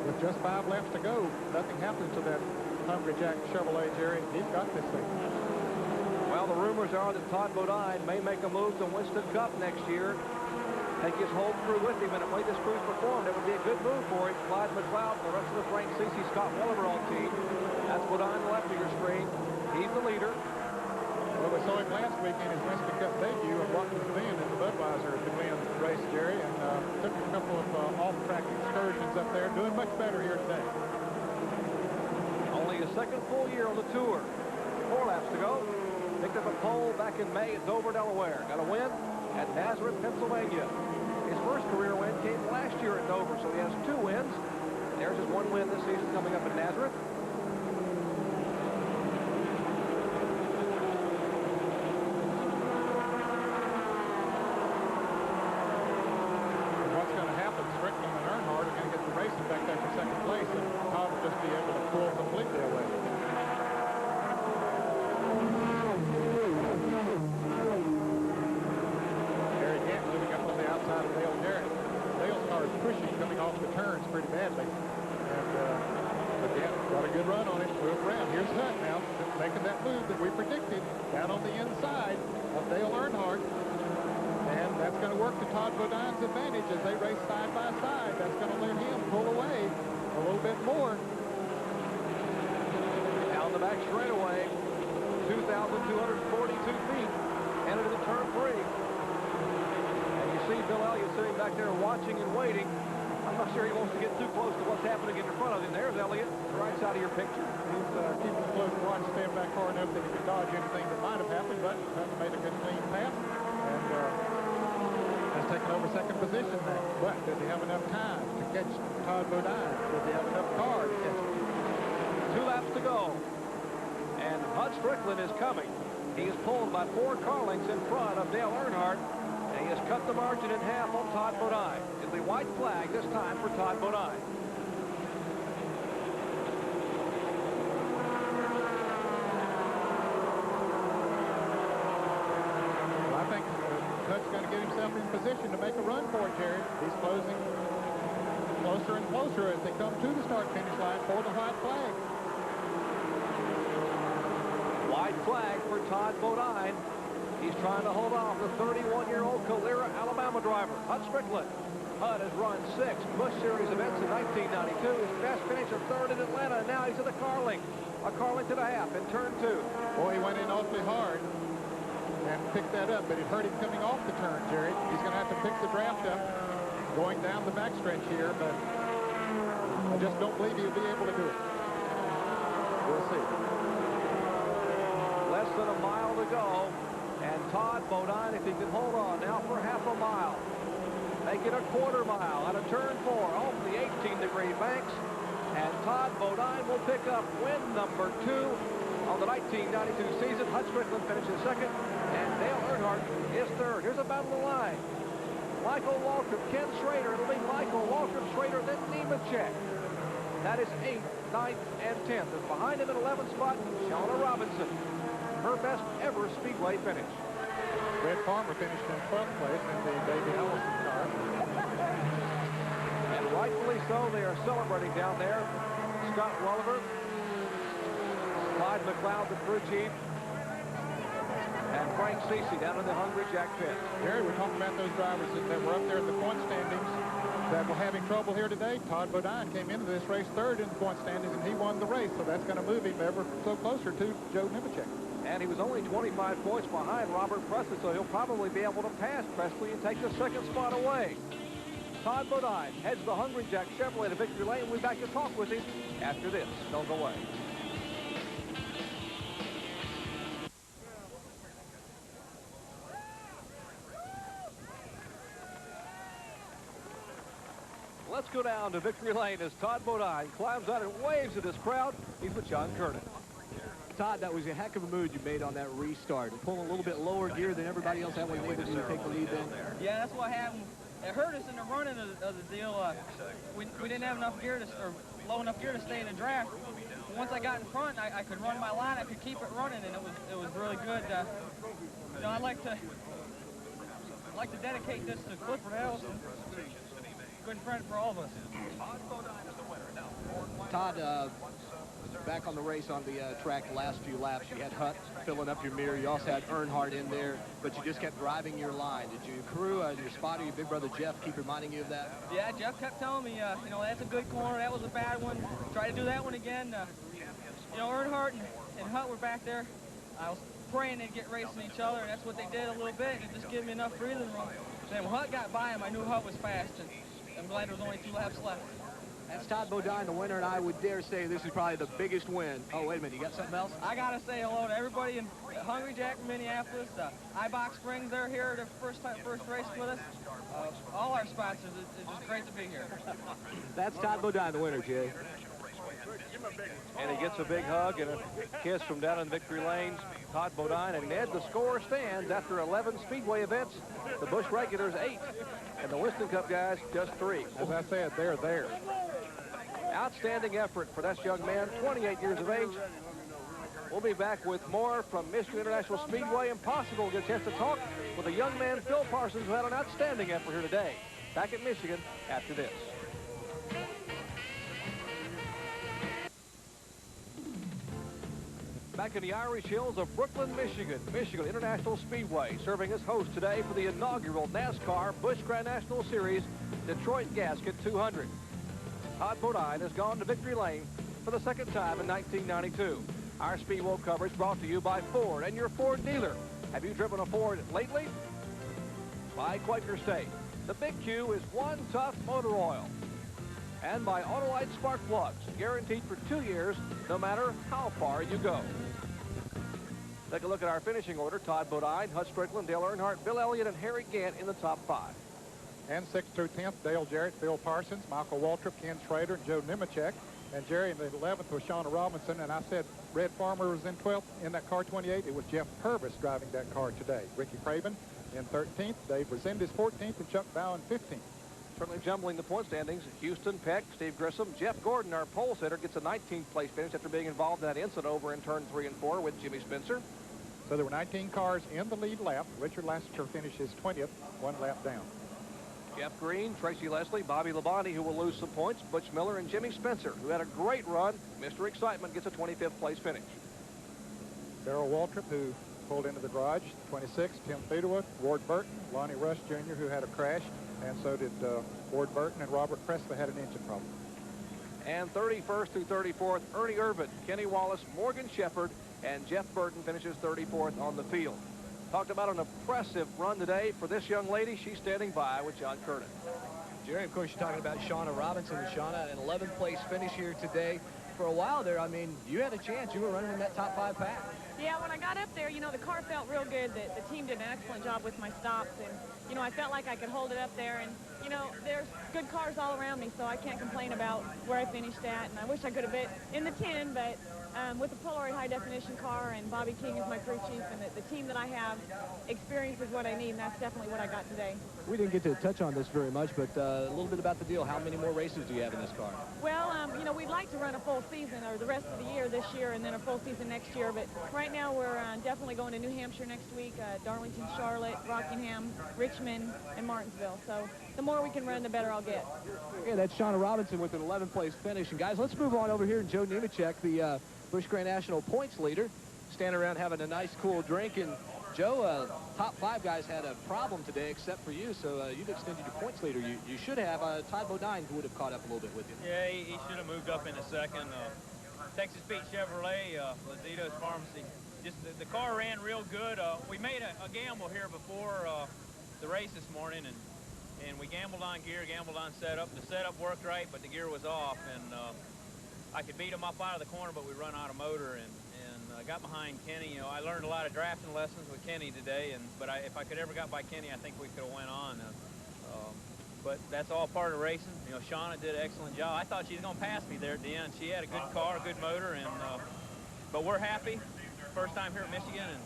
With just 5 laps to go, nothing happens to that Hungry Jack Chevrolet, Jerry. He's got this thing. Well, the rumors are that Todd Bodine may make a move to Winston Cup next year. Take his whole crew with him, and the way this crew's performed, it would be a good move for him. Clyde McLeod and the rest of the Frank Cece Scott Wellever team. That's Bodine left of your screen. He's the leader. Well, we saw him last week in his Winston Cup debut and what was then in the Budweiser at the Glen race, Jerry, and took a couple of off-track excursions up there, doing much better here today. Only his second full year on the tour. 4 laps to go. Picked up a pole back in May at Dover, Delaware. Got a win at Nazareth, Pennsylvania. His first career win came last year at Dover, so he has 2 wins. There's his 1 win this season coming up at Nazareth. What's going to happen, Strickland and Earnhardt are going to get the racing back there for second place, and Todd will just be able to pull completely away. Harry Gant moving up on the outside of Dale Jarrett. Dale's car is pushing, coming off the turns pretty badly. And again, got a good run on it, moved around. Here's Hunt now, making that move that we predicted, down on the inside of Dale Earnhardt. And that's going to work to Todd Bodine's advantage as they race side by side. That's going to let him pull away a little bit more. Down the back straightaway, 2,242 feet, and into the turn 3. And you see Bill Elliott sitting back there watching and waiting. I'm not sure he wants to get too close to what's happening in front of him. There's Elliott, the right side of your picture. He's keeping a close watch, staying back far enough that he can dodge anything that might have happened, but Hunt made a good clean pass. And has taken over second position now. But does he have enough time to catch Todd Bodine? Does he have enough car to catch him? 2 laps to go. And Hud Strickland is coming. He is pulled by 4 car lengths in front of Dale Earnhardt. And he has cut the margin in half on Todd Bodine. It'll be white flag this time for Todd Bodine. Hud's going to get himself in position to make a run for it, Jerry. He's closing closer and closer as they come to the start-finish line for the white flag. White flag for Todd Bodine. He's trying to hold off the 31-year-old Calera, Alabama driver, Hud Strickland. Hud has run 6 Busch Series events in 1992. His best finish of 3rd in Atlanta, and now he's at the car length. A car length and a half in turn 2. Boy, he went in awfully hard and picked that up, but it hurt him coming off the turn, Jerry. He's going to have to pick the draft up going down the backstretch here, but I just don't believe he'll be able to do it. We'll see. Less than a mile to go, and Todd Bodine, if he can hold on now for half a mile, make it a quarter mile out of turn 4 off the 18-degree banks, and Todd Bodine will pick up win number 2 on the 1992 season. Hud Strickland finishes second, and Dale Earnhardt is third. Here's a battle of the line. Michael Waltrip, Ken Schrader. It'll be Michael Waltrip, Schrader, then Nemechek. That is 8th, 9th, and 10th. And behind him in 11th spot, Shauna Robinson. Her best ever Speedway finish. Red Farmer finished in 12th place in the Davey Allison car. And rightfully so, they are celebrating down there. Scott Wellever, Clyde McLeod, the crew chief, And Frank Cece down in the Hungry Jack pit. Jerry, we're talking about those drivers that were up there in the point standings that were having trouble here today. Todd Bodine came into this race third in the point standings, and he won the race, so that's going to move him ever so closer to Joe Nemechek. And he was only 25 points behind Robert Presley, so he'll probably be able to pass Presley and take the second spot away. Todd Bodine heads the Hungry Jack Chevrolet to victory lane. We'll be back to talk with him after this. Don't go away. Let's go down to victory lane as Todd Bodine climbs out and waves at this crowd. He's with John Kernan. Todd, that was a heck of a move you made on that restart. Pulling a little bit lower gear than everybody else. That was able to take the lead then. Yeah, that's what happened. It hurt us in the running of the deal. We didn't have enough gear or low enough gear to stay in the draft. Once I got in front, I could run my line. I could keep it running, and it was really good. You know, I'd like to dedicate this to Clifford Ellis. Good friend for all of us. Todd, back on the race on the track the last few laps, you had Hutt filling up your mirror. You also had Earnhardt in there, but you just kept driving your line. Did your crew, your spotter, your big brother Jeff keep reminding you of that? Yeah, Jeff kept telling me, you know, that's a good corner. That was a bad one. Try to do that one again. You know, Earnhardt and Hutt were back there. I was praying they'd get racing each other, and that's what they did a little bit. It just gave me enough breathing room. Then when Hutt got by him, I knew Hutt was fast, and I'm glad there was only 2 laps left. That's Todd Bodine, the winner, and I would dare say this is probably the biggest win. Oh, wait a minute, you got something else? I got to say hello to everybody in Hungry Jack from Minneapolis. iBox Springs, they're here, their first race with us. All our sponsors, it's just great to be here. That's Todd Bodine, the winner, Jay. And he gets a big hug and a kiss from down in victory lanes. Todd Bodine, and Ned, the score stands after 11 Speedway events. The Busch regulars 8, and the Winston Cup guys just 3. As I said, they're there. Outstanding effort for that young man, 28 years of age. We'll be back with more from Michigan International Speedway. Impossible to get a chance to talk with a young man, Phil Parsons, who had an outstanding effort here today. Back at Michigan after this. Back in the Irish Hills of Brooklyn, Michigan, Michigan International Speedway serving as host today for the inaugural NASCAR Busch Grand National Series Detroit Gasket 200. Todd Bodine has gone to victory lane for the second time in 1992. Our Speedway coverage brought to you by Ford and your Ford dealer. Have you driven a Ford lately? By Quaker State. The Big Q is One Tough Motor Oil. And by Autolite Spark Plugs, guaranteed for 2 years, no matter how far you go. Take a look at our finishing order. Todd Bodine, Hut Strickland, Dale Earnhardt, Bill Elliott, and Harry Gant in the top 5. And 6th through 10th, Dale Jarrett, Phil Parsons, Michael Waltrip, Ken Schrader, and Joe Nemechek. And Jerry in the 11th was Shauna Robinson. And I said Red Farmer was in 12th in that car 28. It was Jeff Purvis driving that car today. Ricky Craven in 13th, Dave Resendez 14th, and Chuck Bowen 15th. Certainly jumbling the point standings. Houston, Peck, Steve Grissom, Jeff Gordon, our pole sitter, gets a 19th place finish after being involved in that incident over in turn 3 and 4 with Jimmy Spencer. So there were 19 cars in the lead lap. Richard Lassiter finishes 20th, 1 lap down. Jeff Green, Tracy Leslie, Bobby Labonte, who will lose some points, Butch Miller, and Jimmy Spencer, who had a great run. Mr. Excitement gets a 25th place finish. Darrell Waltrip, who pulled into the garage, 26th. Tim Thiedewood, Ward Burton, Lonnie Rush Jr., who had a crash, and so did Ward Burton, and Robert Presley had an engine problem. And 31st through 34th, Ernie Irvin, Kenny Wallace, Morgan Shepherd, and Jeff Burton finishes 34th on the field. Talked about an impressive run today for this young lady. She's standing by with John Kernan. Jerry, of course, you're talking about Shauna Robinson. Shauna, an 11th place finish here today. For a while there, I mean, you had a chance. You were running in that top 5 pack. Yeah, when I got up there, you know, the car felt real good. The team did an excellent job with my stops, and, you know, I felt like I could hold it up there. And, you know, there's good cars all around me, so I can't complain about where I finished at. And I wish I could have been in the 10, but with the Polaroid high-definition car and Bobby King as my crew chief and the team that I have, experience is what I need, and that's definitely what I got today. We didn't get to touch on this very much, but a little bit about the deal. How many more races do you have in this car? Well, you know, we'd like to run a full season, or the rest of the year this year, and then a full season next year. But right now we're definitely going to New Hampshire next week, Darlington, Charlotte, Rockingham, Richmond, and Martinsville. So the more we can run, the better I'll get. Yeah, that's Shauna Robinson with an 11th place finish. And guys, let's move on over here to Joe Nemechek, the Busch Grand National points leader, standing around having a nice cool drink. And Joe, top 5 guys had a problem today except for you, so you've extended your points leader. You should have. Todd Bodine would have caught up a little bit with you. Yeah, he should have moved up in a second. Texas Pete Chevrolet, Lazito's Pharmacy. Just the car ran real good. We made a gamble here before the race this morning, and we gambled on gear, gambled on setup. The setup worked right, but the gear was off, and I could beat him up out of the corner, but we run out of motor, and got behind Kenny. You know, I learned a lot of drafting lessons with Kenny today, but if I could ever got by Kenny, I think we could have went on. But that's all part of racing. You know, Shauna did an excellent job. I thought she was going to pass me there at the end. She had a good car, good motor, and but we're happy. First time here at Michigan, and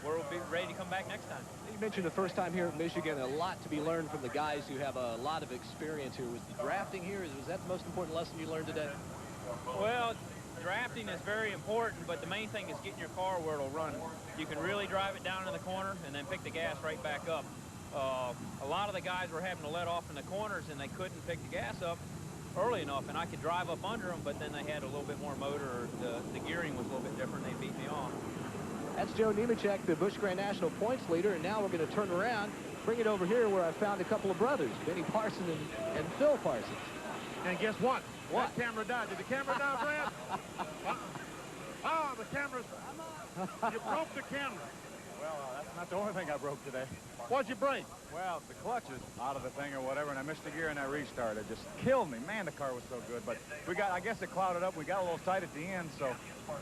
we'll be ready to come back next time. You mentioned the first time here at Michigan, a lot to be learned from the guys who have a lot of experience here. Was the drafting here, was that the most important lesson you learned today? Well, drafting is very important, but the main thing is getting your car where it'll run. You can really drive it down in the corner and then pick the gas right back up. A lot of the guys were having to let off in the corners, and they couldn't pick the gas up early enough, and I could drive up under them, but then they had a little bit more motor, or the gearing was a little bit different. They beat me off. That's Joe Nemechek, the Busch Grand National points leader, and now we're going to turn around, bring it over here where I found a couple of brothers, Benny Parsons and Phil Parsons. And guess what? What? That camera died. Did the camera die, Brad? Oh, the camera's... You broke the camera. Well, that's not the only thing I broke today. What'd you break? Well, the clutch is out of the thing or whatever, and I missed a gear in that restart. It just killed me. Man, the car was so good. But I guess it clouded up. We got a little tight at the end, so,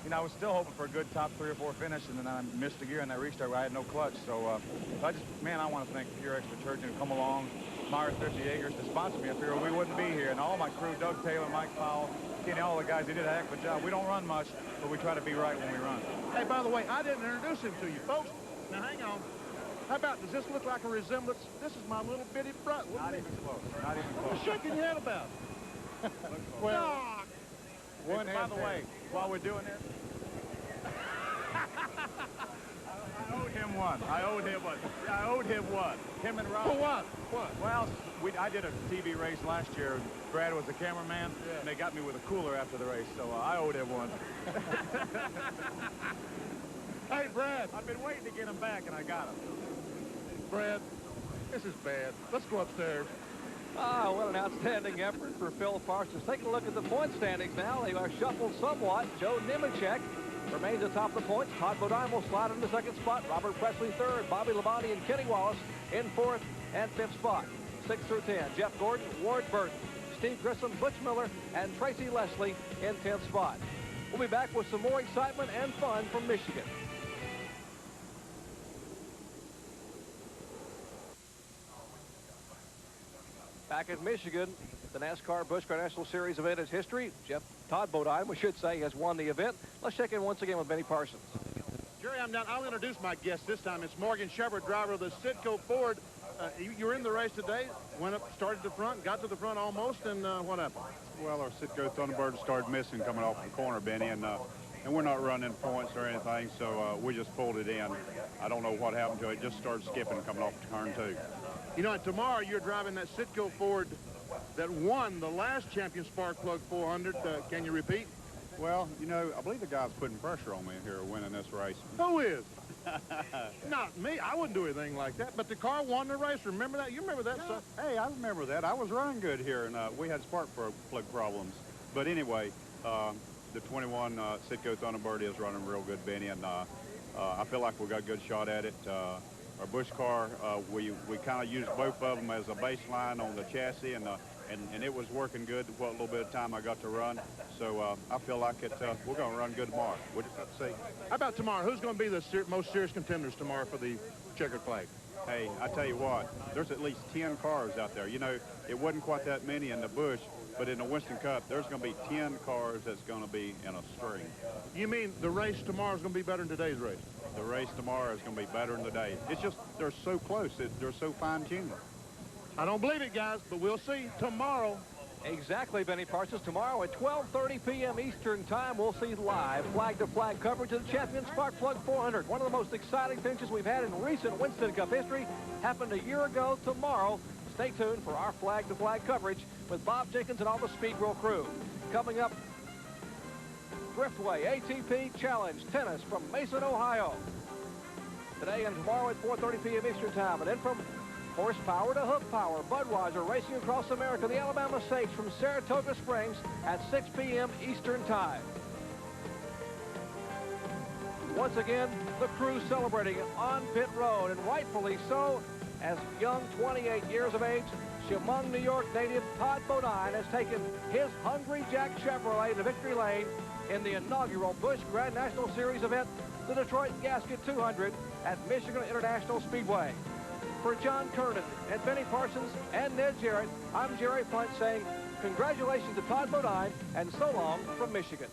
you know, I was still hoping for a good top 3 or 4 finish, and then I missed a gear in that restart where I had no clutch. So, I want to thank Pure Extra Church and come along, Myers 50 Acres to sponsor me up here, or we wouldn't be here. And all my crew, Doug Taylor, Mike Powell, Kenny, all the guys, they did a heck of a job. We don't run much, but we try to be right when we run. Hey, by the way, I didn't introduce him to you, folks. Now, hang on. How about, does this look like a resemblance? This is my little bitty brother. Not even close. Not even close. What are you shaking your head about? Well, by the way, while we're doing this, I owed him one. I owed him one. Him and Rob. For what? What? Well, I did a TV race last year. Brad was the cameraman, and they got me with a cooler after the race, so I owed him one. Hey, Brad. I've been waiting to get him back, and I got him. Brad, this is bad. Let's go upstairs. What an outstanding effort for Phil Parsons. Taking a look at the point standings now. They are shuffled somewhat. Joe Nemechek remains atop the points. Todd Bodine will slide into the 2nd spot. Robert Presley 3rd. Bobby Labonte and Kenny Wallace in 4th and 5th spot. 6 through 10. Jeff Gordon, Ward Burton, Steve Grissom, Butch Miller, and Tracy Leslie in 10th spot. We'll be back with some more excitement and fun from Michigan. Back in Michigan, the NASCAR Busch Grand National Series event is history. Todd Bodine, we should say, has won the event. Let's check in once again with Benny Parsons. Jerry, I'll introduce my guest this time. It's Morgan Shepherd, driver of the Citgo Ford. You were in the race today, went up, started the front, got to the front almost, and what happened? Well, our Citgo Thunderbird started missing coming off the corner, Benny, and we're not running points or anything, so we just pulled it in. I don't know what happened to it. It just started skipping coming off turn 2. You know, tomorrow you're driving that Citgo Ford that won the last Champion Spark Plug 400. Can you repeat? Well, you know, I believe the guy's putting pressure on me here winning this race. Who is? Not me. I wouldn't do anything like that. But the car won the race. Remember that? You remember that, son? Hey, I remember that. I was running good here, and we had spark plug problems. But anyway, the 21 Citgo Thunderbird is running real good, Benny, and I feel like we got a good shot at it. Our Busch car, we kind of used both of them as a baseline on the chassis, and it was working good what little bit of time I got to run. So I feel like we're going to run good tomorrow. We'll just have to see. How about tomorrow? Who's going to be the most serious contenders tomorrow for the checkered flag? Hey, I tell you what, there's at least 10 cars out there. You know, it wasn't quite that many in the Busch, but in the Winston Cup, there's going to be 10 cars that's going to be in a string. You mean the race tomorrow is going to be better than today's race? The race tomorrow is going to be better than today. It's just they're so close. They're so fine-tuned. I don't believe it, guys, but we'll see tomorrow. Exactly, Benny Parsons. Tomorrow at 12:30 p.m. Eastern Time, we'll see live flag-to-flag coverage of the Champion Spark Plug 400. One of the most exciting finishes we've had in recent Winston Cup history. Happened a year ago tomorrow. Stay tuned for our flag-to-flag coverage with Bob Jenkins and all the Speed World crew. Coming up, Driftway ATP Challenge Tennis from Mason, Ohio. today and tomorrow at 4:30 p.m. Eastern Time. And then from horsepower to hook power, Budweiser racing across America, the Alabama Stakes from Saratoga Springs at 6 p.m. Eastern Time. Once again, the crew celebrating on pit road, and rightfully so, as young 28 years of age, Chemung, New York native Todd Bodine has taken his Hungry Jack Chevrolet to victory lane in the inaugural Busch Grand National Series event, the Detroit Gasket 200 at Michigan International Speedway. For John Kernan and Benny Parsons and Ned Jarrett, I'm Jerry Punt saying congratulations to Todd Bodine and so long from Michigan.